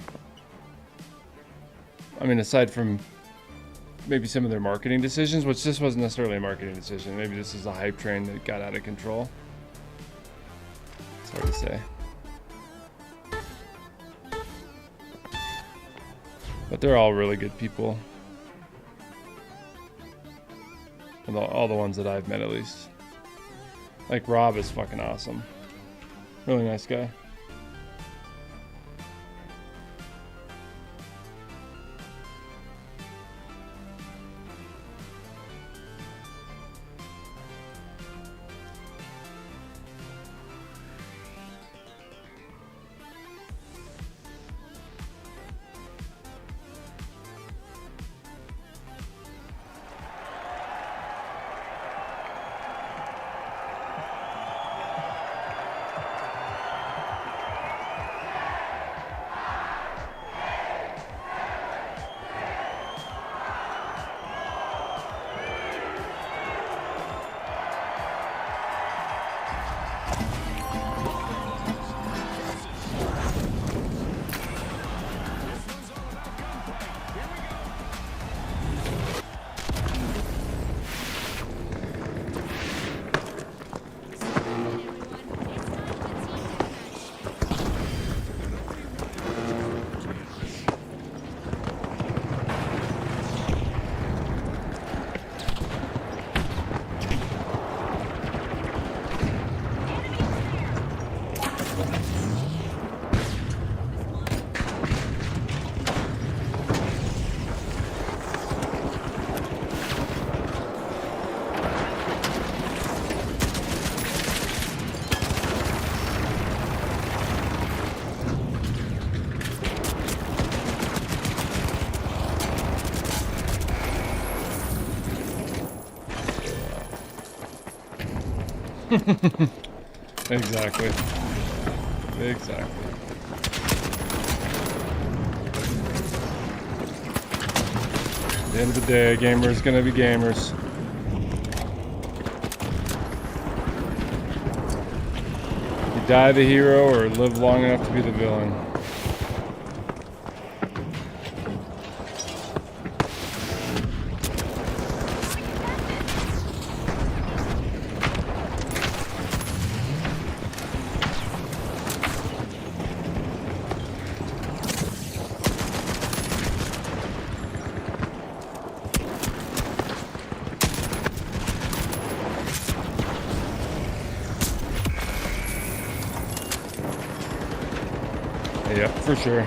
I mean, aside from maybe some of their marketing decisions, which this wasn't necessarily a marketing decision. Maybe this is a hype train that got out of control. It's hard to say. But they're all really good people. All the ones that I've met, at least. Like, Rob is fucking awesome. Really nice guy. Exactly. Exactly. At the end of the day, gamers gonna be gamers. You die the hero or live long enough to be the villain. Yep, for sure.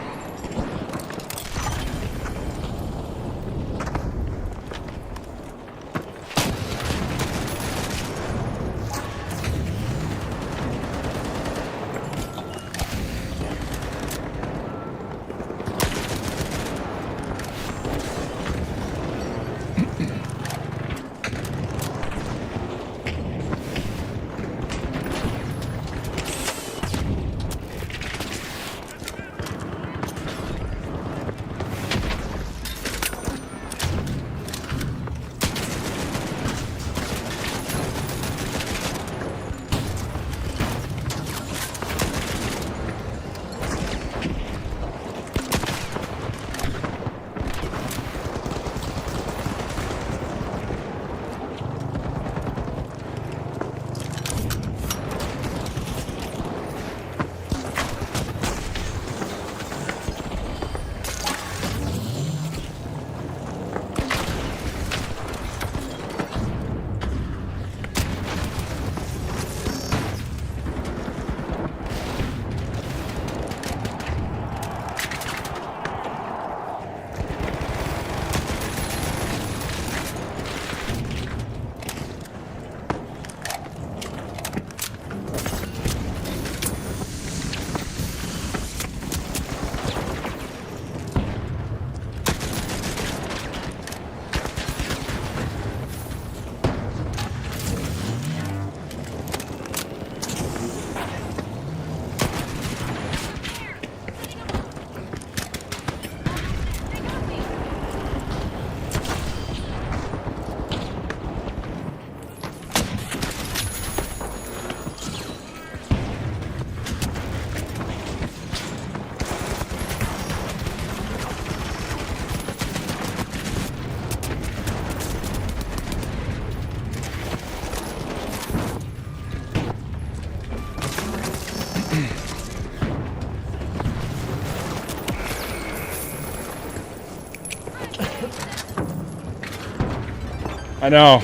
I know.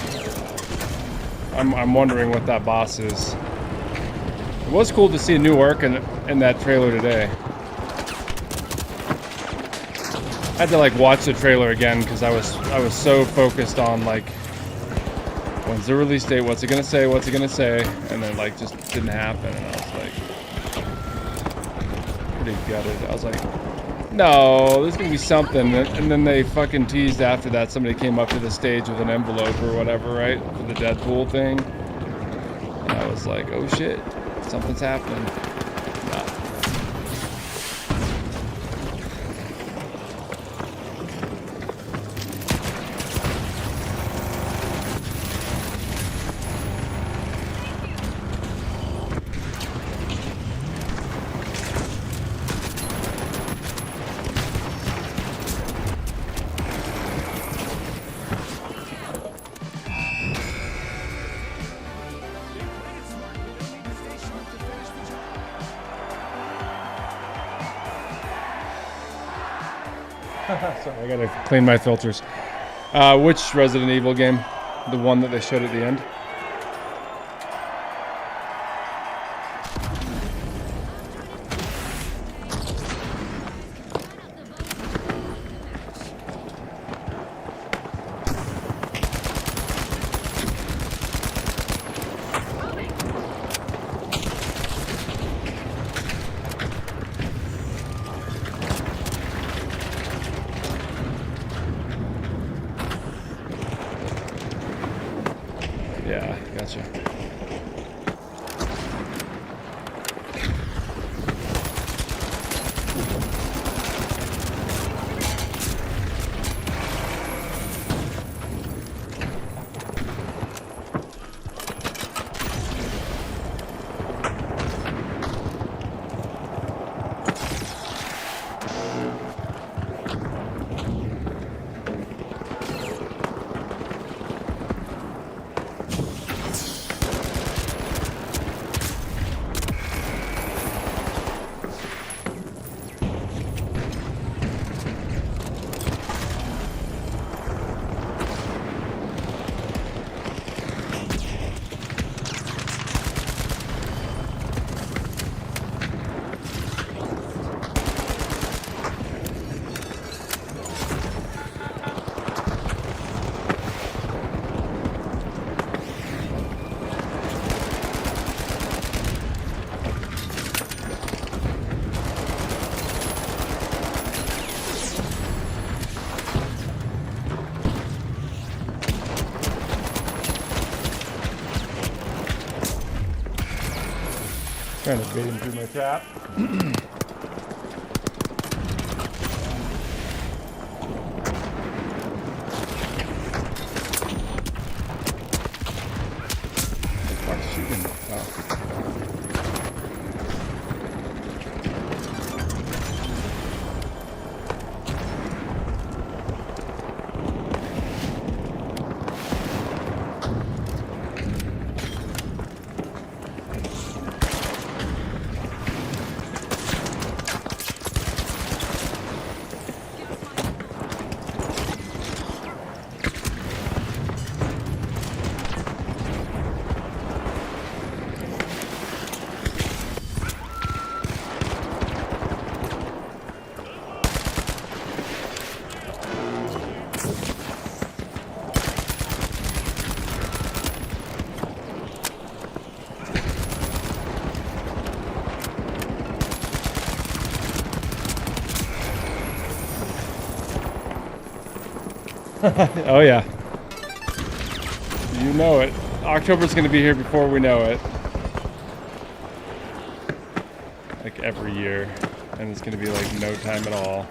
I'm wondering what that boss is. It was cool to see a new arc in that trailer today. I had to like watch the trailer again because I was so focused on like, when's the release date? What's it gonna say? What's it gonna say? And then like just didn't happen, and I was like pretty gutted. I was like, no, there's gonna be something. And then they fucking teased after that. Somebody came up to the stage with an envelope or whatever, right, for the Deadpool thing. And I was like, oh shit, something's happening. Nah. Sorry, I gotta clean my filters. Which Resident Evil game? The one that they showed at the end? Yeah, gotcha. Trying to bait him through my trap. Fuck's shooting. Oh. Oh yeah. You know it. October's gonna be here before we know it. Like every year. And it's gonna be like no time at all.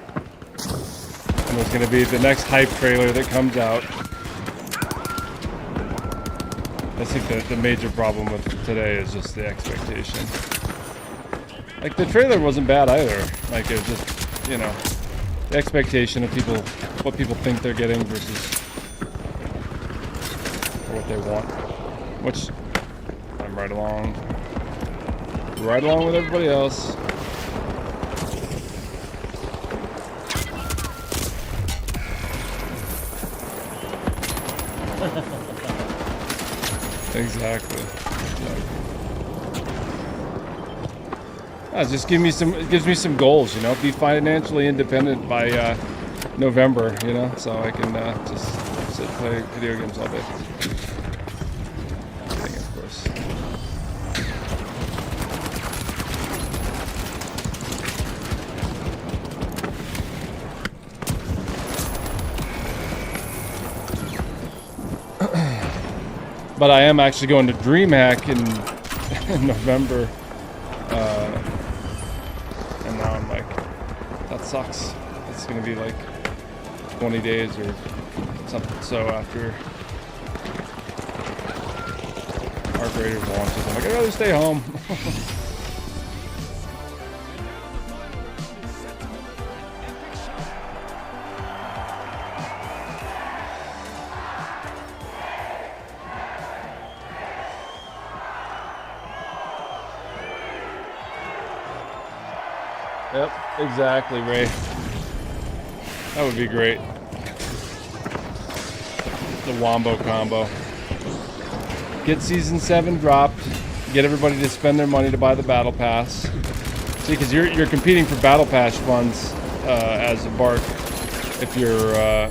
And there's gonna be the next hype trailer that comes out. I think the major problem with today is just the expectation. Like the trailer wasn't bad either. Like it was just, you know, the expectation of people, what people think they're getting versus what they want. Which I'm right along with everybody else. Exactly. Just give me some. It gives me some goals, you know. Be financially independent by November, you know, so I can just sit play video games all day. Of course. But I am actually going to DreamHack in November. And now I'm like, that sucks. It's going to be like 20 days or something. So after Arc Raiders launches, I'm like, I'd rather stay home. Yep, exactly, Ray. That would be great. The Wombo combo. Get Season 7 dropped. Get everybody to spend their money to buy the Battle Pass. See, because you're competing for Battle Pass funds as a Bark if you're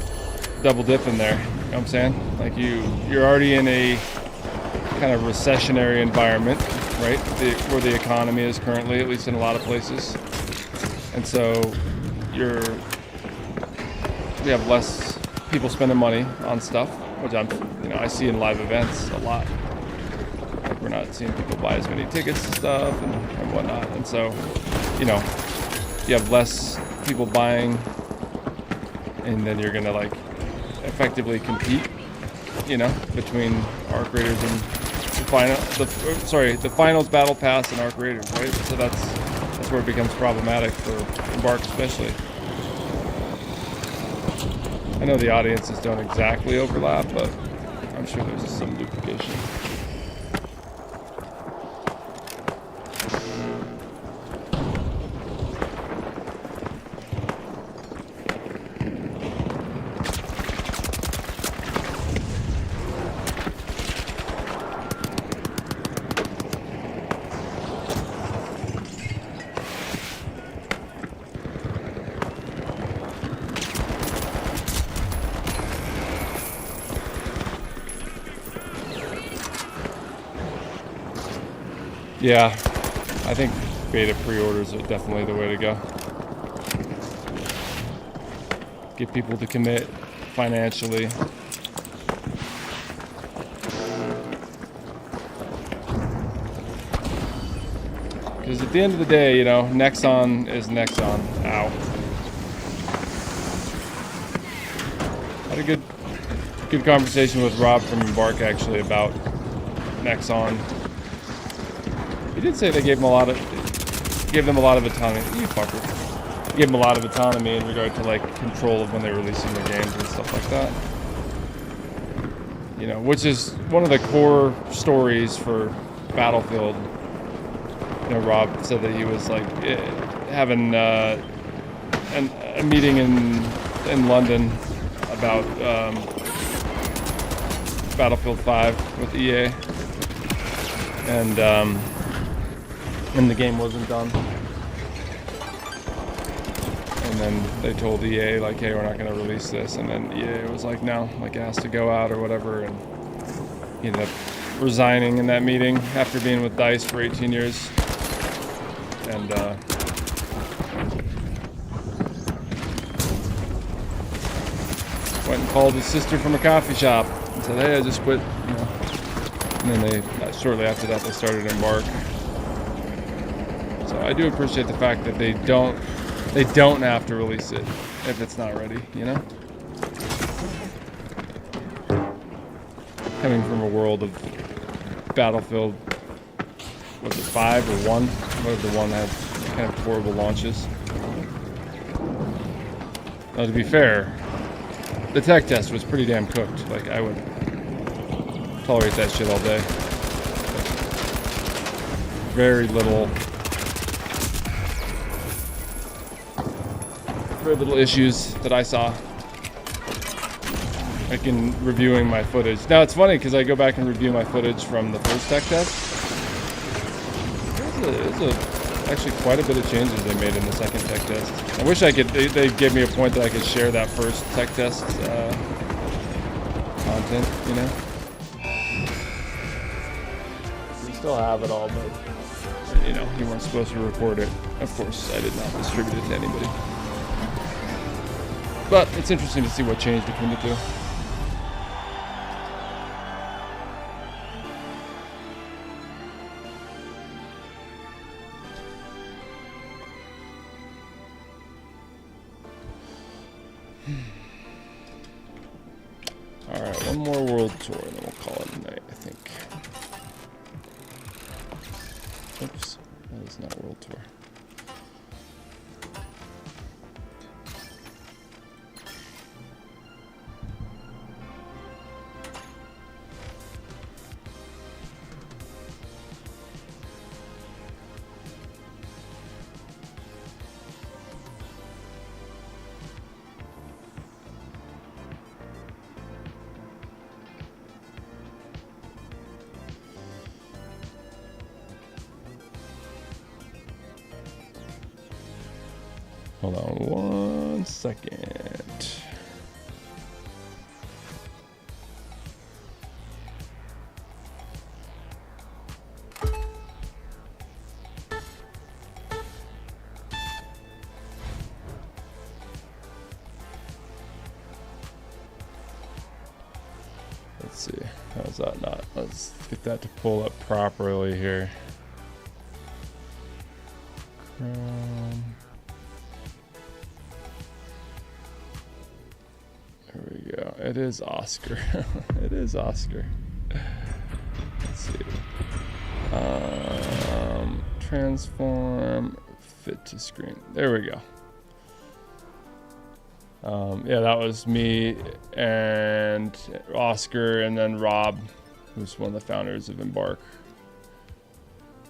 double dipping there. You know what I'm saying? Like you're already in a kind of recessionary environment, right? Where the economy is currently, at least in a lot of places. And so we have less people spending money on stuff, which I see in live events a lot. Like we're not seeing people buy as many tickets and stuff and whatnot. And so, you have less people buying, and then you're gonna like effectively compete, between Arc Raiders and the finals Battle Pass and Arc Raiders, right? So that's where it becomes problematic for Bark especially. I know the audiences don't exactly overlap, but I'm sure there's some duplication. Yeah, I think beta pre-orders are definitely the way to go. Get people to commit financially. Because at the end of the day, Nexon is Nexon. Ow. Had a good conversation with Rob from Embark actually about Nexon. He did say they gave them a lot of autonomy. You fucker. Gave them a lot of autonomy in regard to like control of when they're releasing their games and stuff like that. Which is one of the core stories for Battlefield. Rob said that he was like having a meeting in London about Battlefield 5 with EA, and the game wasn't done. And then they told EA, like, hey, we're not going to release this. And then EA was like, no, like, it has to go out or whatever. And he ended up resigning in that meeting after being with DICE for 18 years. And, went and called his sister from a coffee shop and said, hey, I just quit, And then shortly after that, they started Embark. So I do appreciate the fact that they don't have to release it if it's not ready, Coming from a world of Battlefield, was it 5 or 1? Whatever the one had kind of horrible launches. Now to be fair, the tech test was pretty damn cooked. Like I would tolerate that shit all day. Very little issues that I saw. Like in reviewing my footage. Now it's funny because I go back and review my footage from the first tech test. There's actually quite a bit of changes they made in the second tech test. I wish I could. They gave me a point that I could share that first tech test content. You know. We still have it all, but you know, you weren't supposed to record it. Of course, I did not distribute it to anybody. But it's interesting to see what changed between the two. All right, one more world tour, and then we'll call it a night, I think. Oops, that is not world tour. Hold on 1 second. Let's see. How's that not? Let's get that to pull up properly here. There we go. It is Oscar. It is Oscar. Let's see. Transform, fit to screen. There we go. Yeah, that was me and Oscar, and then Rob, who's one of the founders of Embark,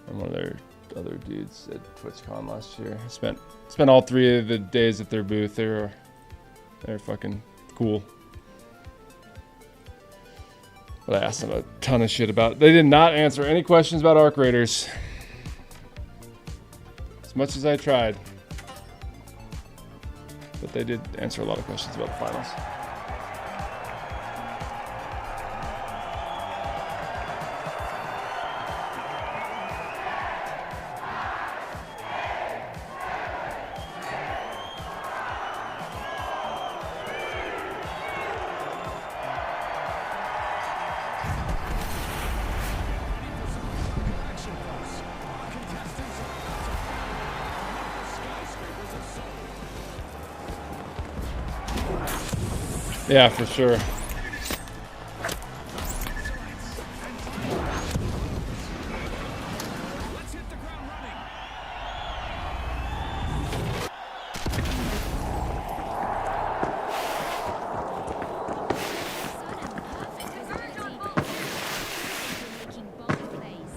and one of their other dudes at TwitchCon last year. I spent all 3 of the days at their booth. They're fucking cool. But I asked them a ton of shit about it. They did not answer any questions about Arc Raiders. As much as I tried. But they did answer a lot of questions about the finals. Yeah, for sure. Let's hit the ground running. Making bold plays.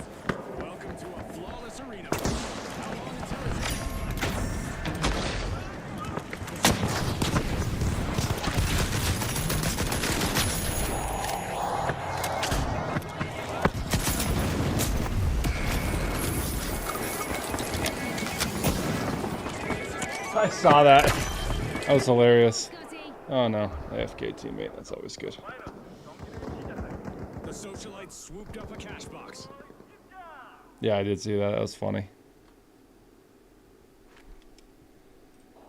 Welcome to a flawless arena. How long until it's I saw that. That was hilarious. Scotty. Oh no, AFK teammate. That's always good. the socialites swooped up a cash box. Yeah, I did see that. That was funny.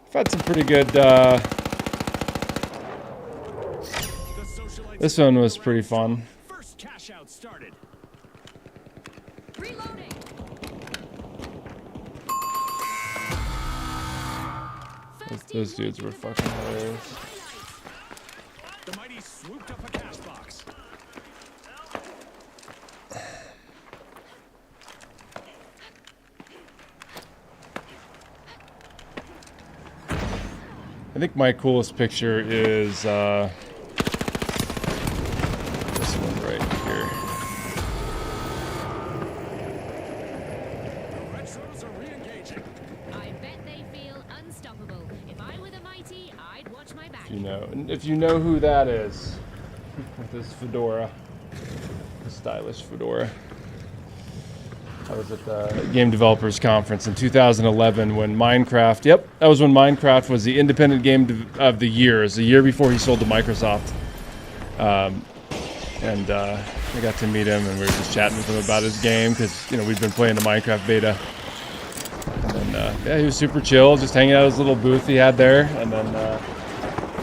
I've had some pretty good. The socialites This one was pretty fun. first cash out started. Reloading. Those dudes were fucking hilarious. The mighty swooped up a cash box. I think my coolest picture is this one right here. The retros are re-engaging. I bet they feel unstoppable. If I were the mighty, I'd watch my back. You know, and if you know who that is, with his fedora, his stylish fedora. I was at the Game Developers Conference in 2011 when Minecraft. Yep, that was when Minecraft was the independent game of the year. It was the year before he sold to Microsoft. I got to meet him, and we were just chatting with him about his game because we'd been playing the Minecraft beta. And then yeah, he was super chill, just hanging out at his little booth he had there. And then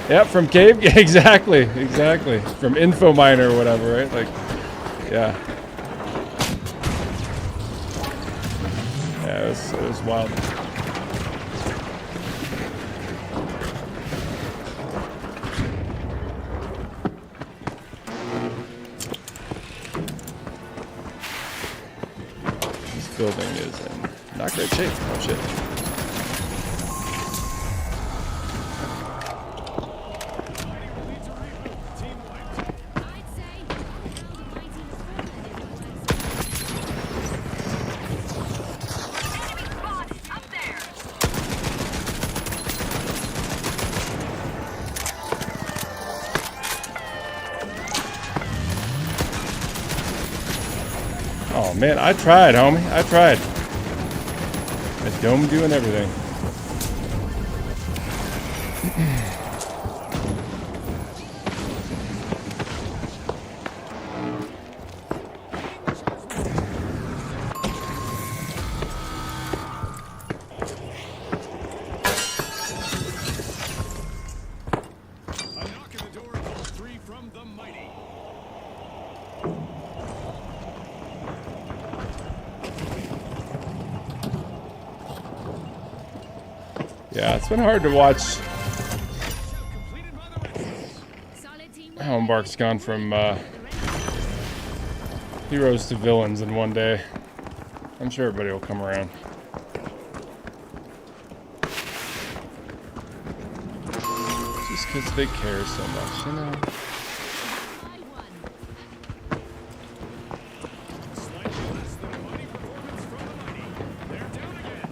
yeah, from Cave, exactly, from Infominer or whatever, right? Like, yeah. Yeah, it was wild. This building is in not great shape. Oh shit. I'd say the world of mighty has fallen in the west. Enemy spotted up there. Oh man, I tried, homie. I tried. I domed you and everything. A knock at the door calls 3 from the mighty. Yeah, it's been hard to watch Completed by the Wizards. Solid team. how Embark's gone from heroes to villains in one day. I'm sure everybody will come around. Just because they care so much, you know. Slightly less than a mighty performance from the mighty. They're down again.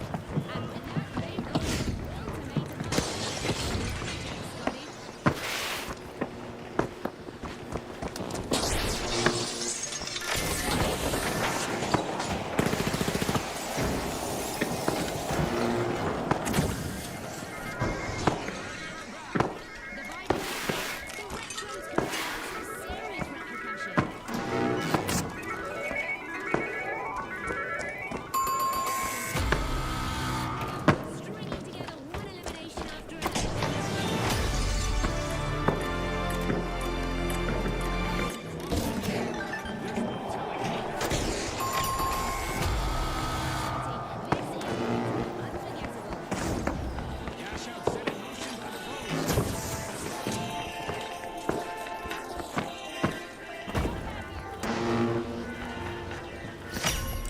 Cash out set in motion by the foes.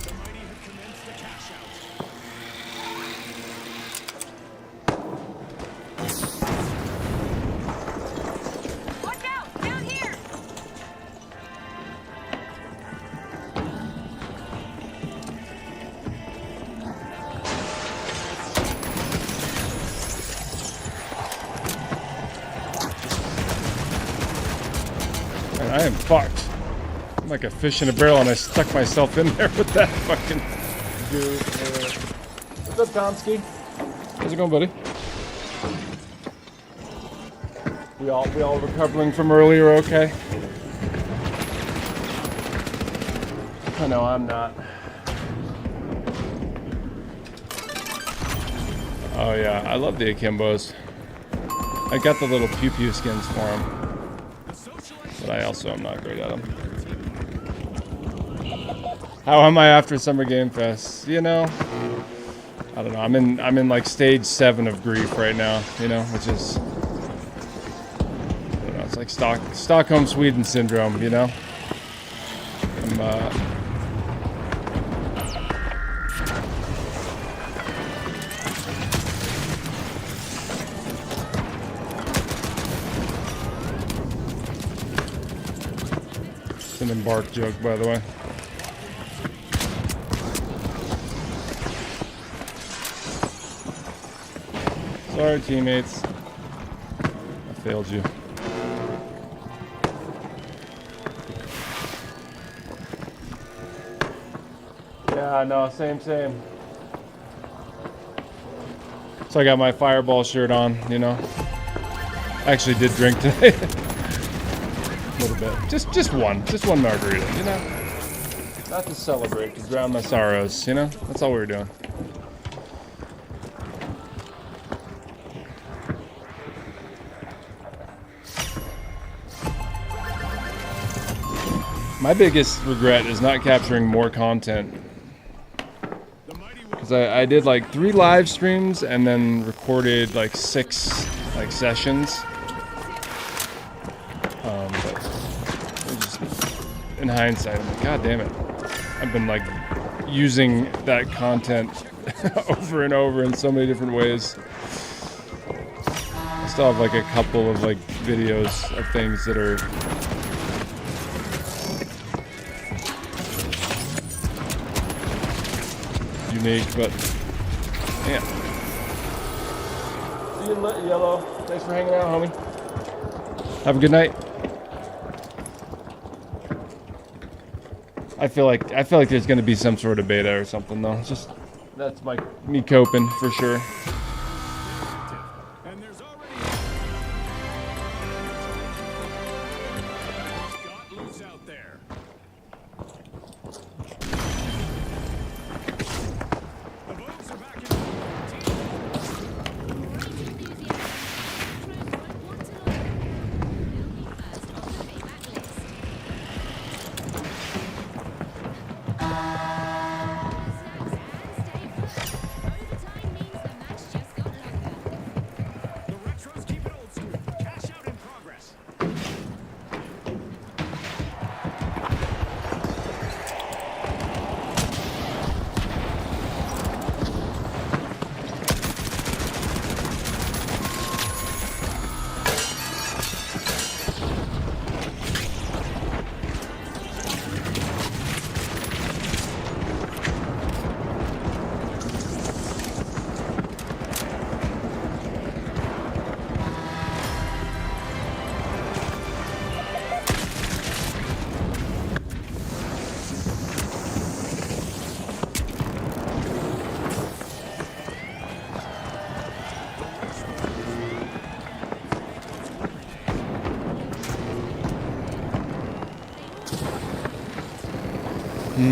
The mighty have commenced the cash out. Watch out! Down here! Man, I am fucked. I'm like a fish in a barrel, and I stuck myself in there with that fucking goo. What's up, Tomsky? How's it going, buddy? We all recovering from earlier, okay? I know I'm not. Oh yeah, I love the Akimbos. I got the little pew pew skins for them, but I also am not great at them. How am I after Summer Game Fest? You know, I don't know. I'm in like stage 7 of grief right now. You know, which is, I don't know, it's like Stockholm Sweden syndrome. You know, I'm It's an Embark joke, by the way. Sorry, teammates. I failed you. Yeah, no, same. So I got my Fireball shirt on, you know. I actually did drink today. A little bit. Just one margarita, you know. Not to celebrate, to drown my sorrows, you know. That's all we were doing. My biggest regret is not capturing more content. Because I did like 3 live streams and then recorded like 6 like sessions. But just, in hindsight, I'm like, God damn it. I've been like using that content over and over in so many different ways. I still have like a couple of like videos of things that are unique, but yeah. See you, Yellow. Thanks for hanging out, homie. Have a good night. I feel like there's gonna be some sort of beta or something though. It's just that's me coping for sure. And there's already got loose out there. The Bugs are back in the The retros keep it old school. Cash out in progress.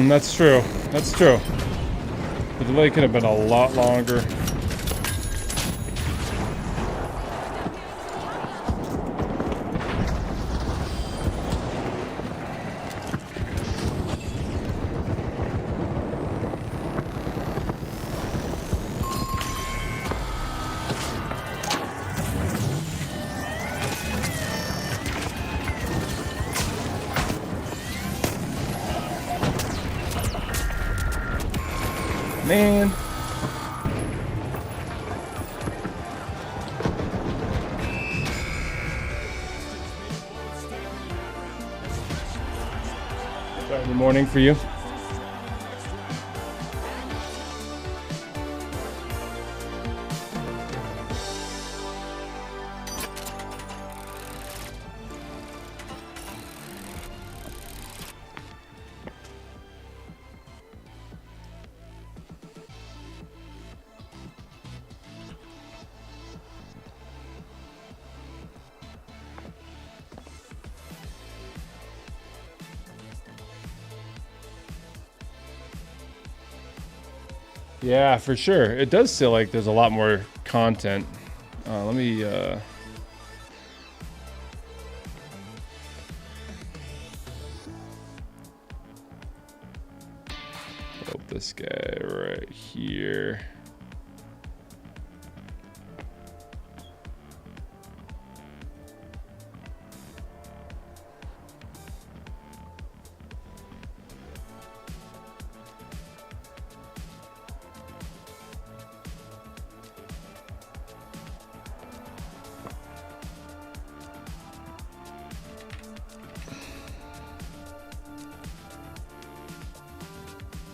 That's true. That's true. The delay could have been a lot longer. Man. Saturday morning for you. Yeah, for sure. It does feel like there's a lot more content. Let me put this guy right here.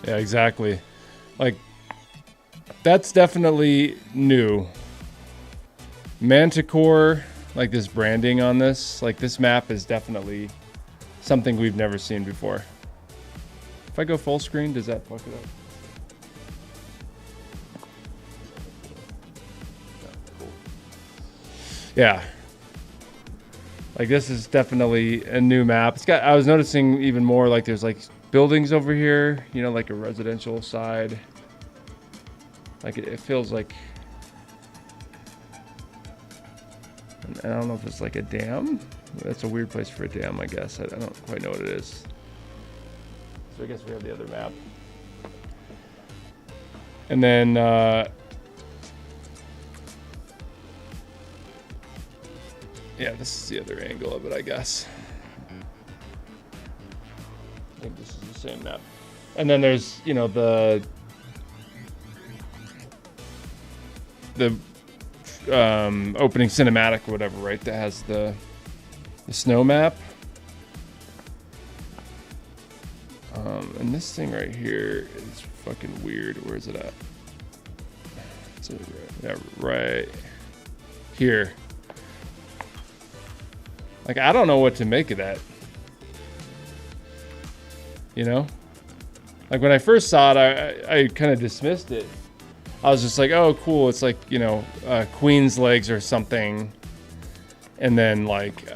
Yeah, exactly. Like, that's definitely new. Manticore, like this branding on this, like this map is definitely something we've never seen before. If I go full screen, does that fuck it up? Yeah. Like this is definitely a new map. It's got, I was noticing even more like there's like buildings over here, you know, like a residential side. Like it feels like, I don't know if it's like a dam. That's a weird place for a dam, I guess. I don't quite know what it is. So I guess we have the other map. And then, yeah, this is the other angle of it, I guess. I think this is the same map. And then there's, you know, the opening cinematic or whatever, right? That has the snow map. And this thing right here is fucking weird. Where is it at? So, yeah, right here. Like, I don't know what to make of that. You know? Like, when I first saw it, I kind of dismissed it. I was just like, oh, cool. It's like, you know, Queen's legs or something. And then, like,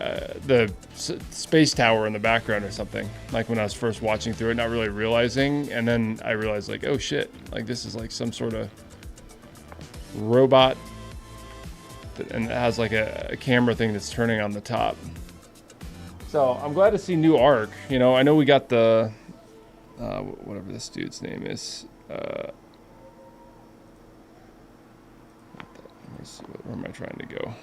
the space tower in the background or something. Like, when I was first watching through it, not really realizing. And then I realized, like, oh, shit. Like, this is, like, some sort of robot. And it has, like, a camera thing that's turning on the top. So, I'm glad to see new arc. You know, I know we got the... whatever this dude's name is. Let's see, where am I trying to go?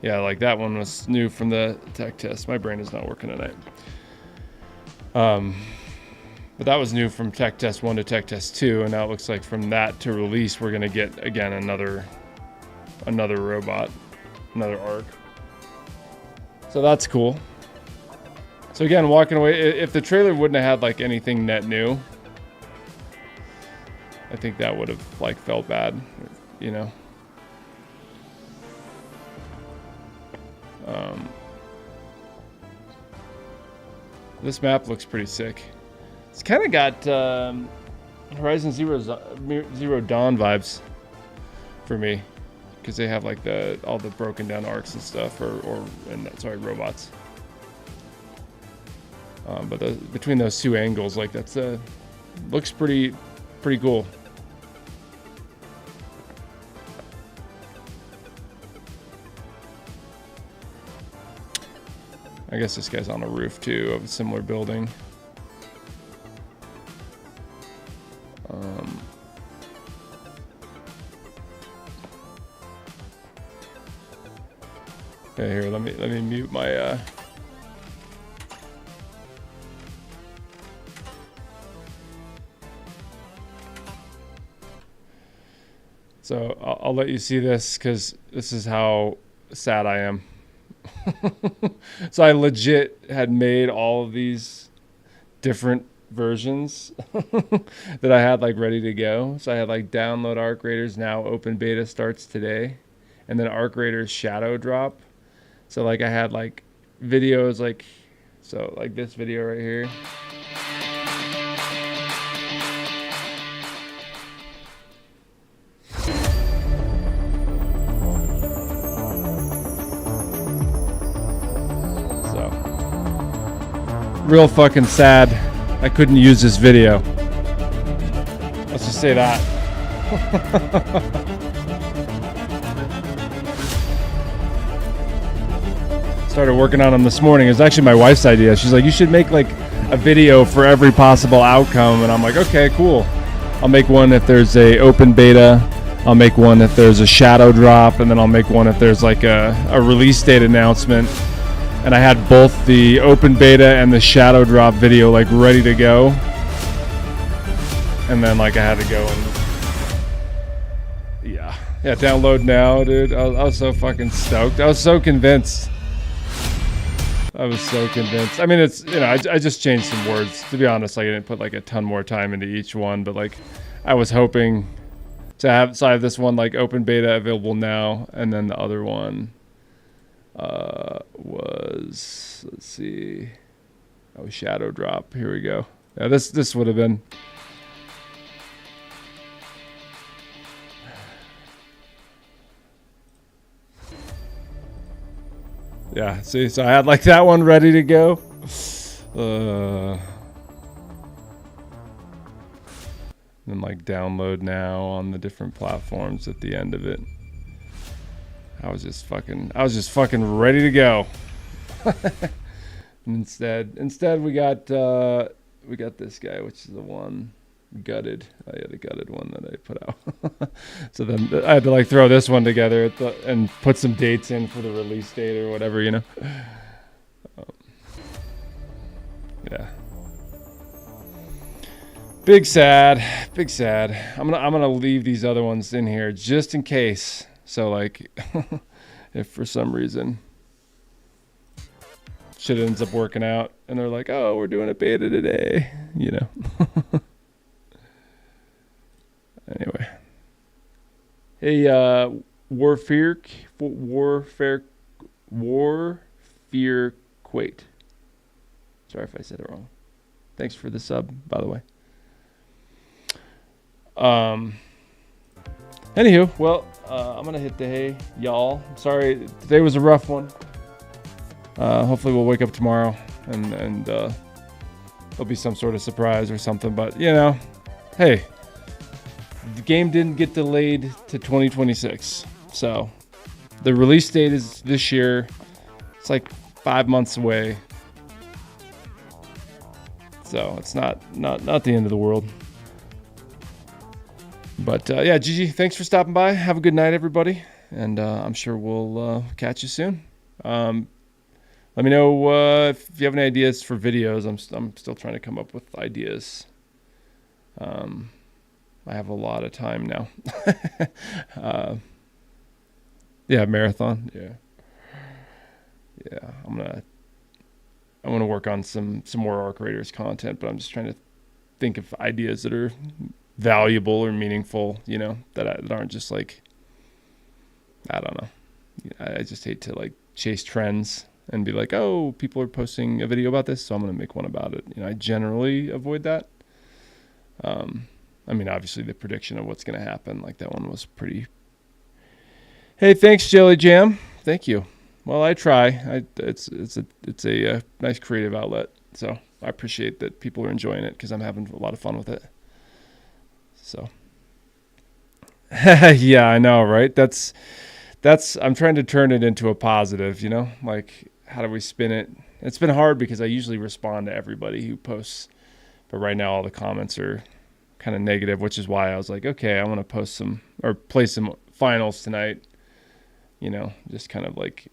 Yeah, like that one was new from the tech test. My brain is not working tonight. But that was new from tech test 1 to tech test 2, and now it looks like from that to release, we're gonna get again another robot, another arc. So that's cool. So again, walking away, if the trailer wouldn't have had like anything net new, I think that would have like felt bad, you know. This map looks pretty sick. It's kind of got Horizon Zero Dawn vibes for me, because they have like all the broken down arcs and stuff, sorry, robots. But between those two angles, like that's looks pretty cool. I guess this guy's on a roof too of a similar building. Okay, here, let me mute my So I'll let you see this because this is how sad I am. So I legit had made all of these different versions that I had like ready to go. So I had like download Arc Raiders now, open beta starts today, and then Arc Raiders Shadow Drop. So like I had like videos like, so like this video right here. Real fucking sad I couldn't use this video. Let's just say that. Started working on them this morning. It was actually my wife's idea. She's like, you should make like a video for every possible outcome. And I'm like, okay, cool. I'll make one if there's a open beta. I'll make one if there's a shadow drop. And then I'll make one if there's like a release date announcement. And I had both the open beta and the shadow drop video like ready to go. And then like I had to go and yeah, download now, dude. I was so fucking stoked. I was so convinced. I mean, it's, you know, I just changed some words. To be honest, like I didn't put like a ton more time into each one, but like I was hoping to have, so I have this one like open beta available now, and then the other one was, let's see, shadow drop. Here we go. Yeah, this would have been Yeah, see, so I had like that one ready to go. And like download now on the different platforms at the end of it. I was just fucking ready to go. Instead we got this guy, which is the one gutted. Oh yeah, the gutted one that I put out. So then I had to like throw this one together and put some dates in for the release date or whatever, you know. Yeah. Big sad. I'm gonna leave these other ones in here just in case. So like, if for some reason shit ends up working out and they're like, oh, we're doing a beta today, you know. Anyway. Hey, Warfear Quate. Sorry if I said it wrong. Thanks for the sub, by the way. Anywho, well, I'm gonna hit the hay, y'all. Sorry, today was a rough one. Hopefully we'll wake up tomorrow and there'll be some sort of surprise or something. But you know, hey, the game didn't get delayed to 2026, so the release date is this year. It's like 5 months away, so it's not the end of the world. But yeah, Gigi, thanks for stopping by. Have a good night, everybody, and I'm sure we'll catch you soon. Let me know if you have any ideas for videos. I'm still trying to come up with ideas. I have a lot of time now. Yeah, marathon. Yeah. I'm gonna work on some more Arc Raiders content, but I'm just trying to think of ideas that are valuable or meaningful, you know, that aren't just like, I don't know. I just hate to like chase trends and be like, oh, people are posting a video about this, so I'm gonna make one about it. You know, I generally avoid that. I mean, obviously the prediction of what's gonna happen, like that one was pretty. Hey, thanks, Jelly Jam. Thank you. Well, I try. It's a nice creative outlet, so I appreciate that people are enjoying it because I'm having a lot of fun with it. So, yeah, I know, right? That's. I'm trying to turn it into a positive, you know. Like, how do we spin it? It's been hard because I usually respond to everybody who posts, but right now all the comments are kind of negative, which is why I was like, okay, I want to post some or play some finals tonight. You know, just kind of like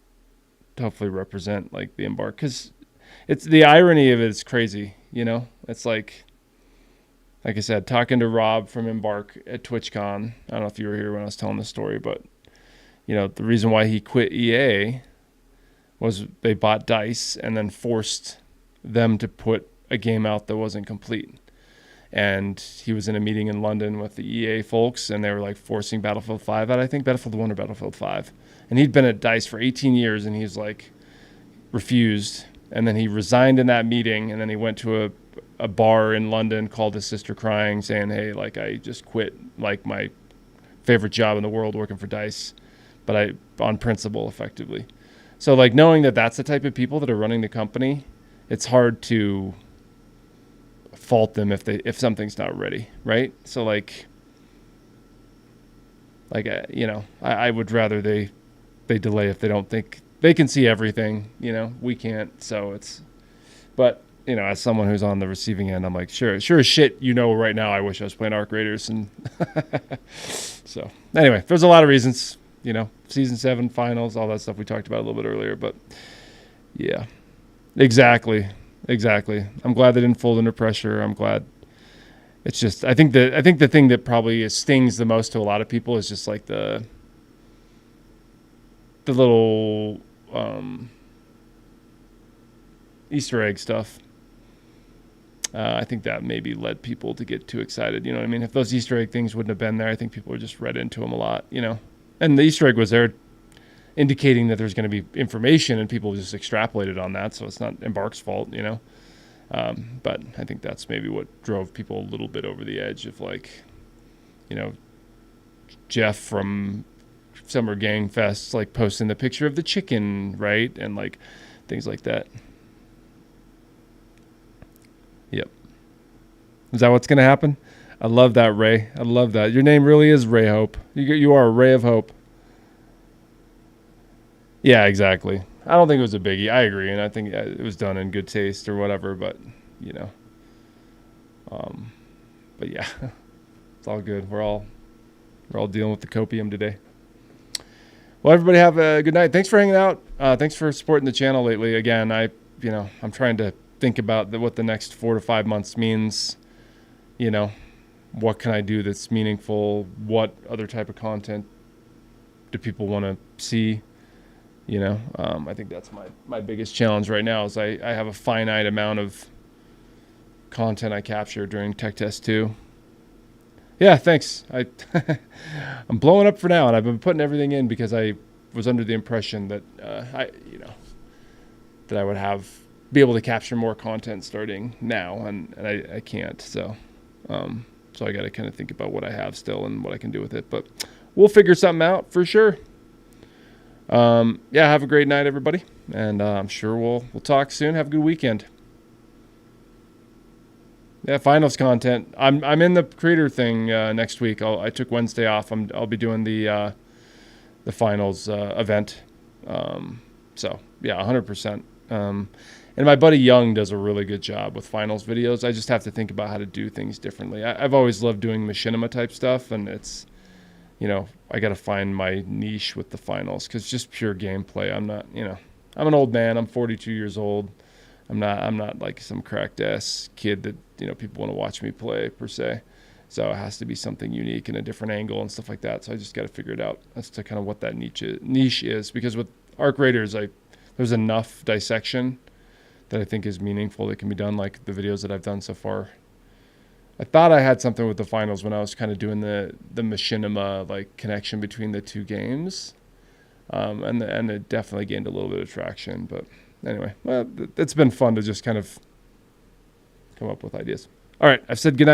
to hopefully represent like the Embark, because it's the irony of it is crazy. You know, it's like I said, talking to Rob from Embark at TwitchCon. I don't know if you were here when I was telling the story, but you know, the reason why he quit EA was they bought DICE and then forced them to put a game out that wasn't complete. And he was in a meeting in London with the EA folks, and they were like forcing Battlefield 5 out, I think, Battlefield 1 or Battlefield 5. And he'd been at DICE for 18 years, and he's like refused. And then he resigned in that meeting, and then he went to a bar in London, called his sister crying, saying, hey, like, I just quit like my favorite job in the world working for DICE, but on principle, effectively. So like knowing that that's the type of people that are running the company, it's hard to fault them if something's not ready, right? So like you know, I would rather they delay if they don't think they can see everything. You know, we can't. So it's, but you know, as someone who's on the receiving end, I'm like, sure as shit, you know, right now I wish I was playing Arc Raiders. And so anyway, there's a lot of reasons, you know, season 7 finals, all that stuff we talked about a little bit earlier, but yeah, exactly. I'm glad they didn't fold under pressure. I'm glad. It's just, I think the thing that probably stings the most to a lot of people is just like the little Easter egg stuff. I think that maybe led people to get too excited. You know what I mean? If those Easter egg things wouldn't have been there, I think people would just read into them a lot, you know? And the Easter egg was there indicating that there's going to be information, and people just extrapolated on that. So it's not Embark's fault, you know? But I think that's maybe what drove people a little bit over the edge of like, you know, Jeff from Summer Gang Fest, like posting the picture of the chicken, right? And like things like that. Yep. Is that what's going to happen? I love that, Ray. I love that. Your name really is Ray Hope. You are a ray of hope. Yeah, exactly. I don't think it was a biggie. I agree, and I think it was done in good taste or whatever. But you know, but yeah, it's all good. We're all dealing with the copium today. Well, everybody have a good night. Thanks for hanging out. Thanks for supporting the channel lately. Again, I'm trying to think about what the next 4 to 5 months means. You know, what can I do that's meaningful? What other type of content do people want to see? You know, I think that's my biggest challenge right now is I have a finite amount of content I capture during Tech Test 2. Yeah, thanks. I'm blowing up for now, and I've been putting everything in because I was under the impression that that I would be able to capture more content starting now, and I can't. So I got to kind of think about what I have still and what I can do with it. But we'll figure something out for sure. Yeah, have a great night, everybody, and I'm sure we'll talk soon. Have a good weekend. Yeah, finals content. I'm in the creator thing next week. I took Wednesday off. I'll be doing the finals event. So yeah, 100%. And my buddy Young does a really good job with finals videos. I just have to think about how to do things differently. I've always loved doing machinima type stuff, and it's, you know, I got to find my niche with the finals because just pure gameplay. I'm not, you know, I'm an old man. I'm 42 years old. I'm not like some cracked ass kid that, you know, people want to watch me play per se. So it has to be something unique and a different angle and stuff like that. So I just got to figure it out as to kind of what that niche is, because with Arc Raiders, there's enough dissection that I think is meaningful that can be done, like the videos that I've done so far. I thought I had something with the finals when I was kind of doing the machinima like connection between the two games, and it definitely gained a little bit of traction. But anyway, well, it's been fun to just kind of come up with ideas. All right, I've said goodnight.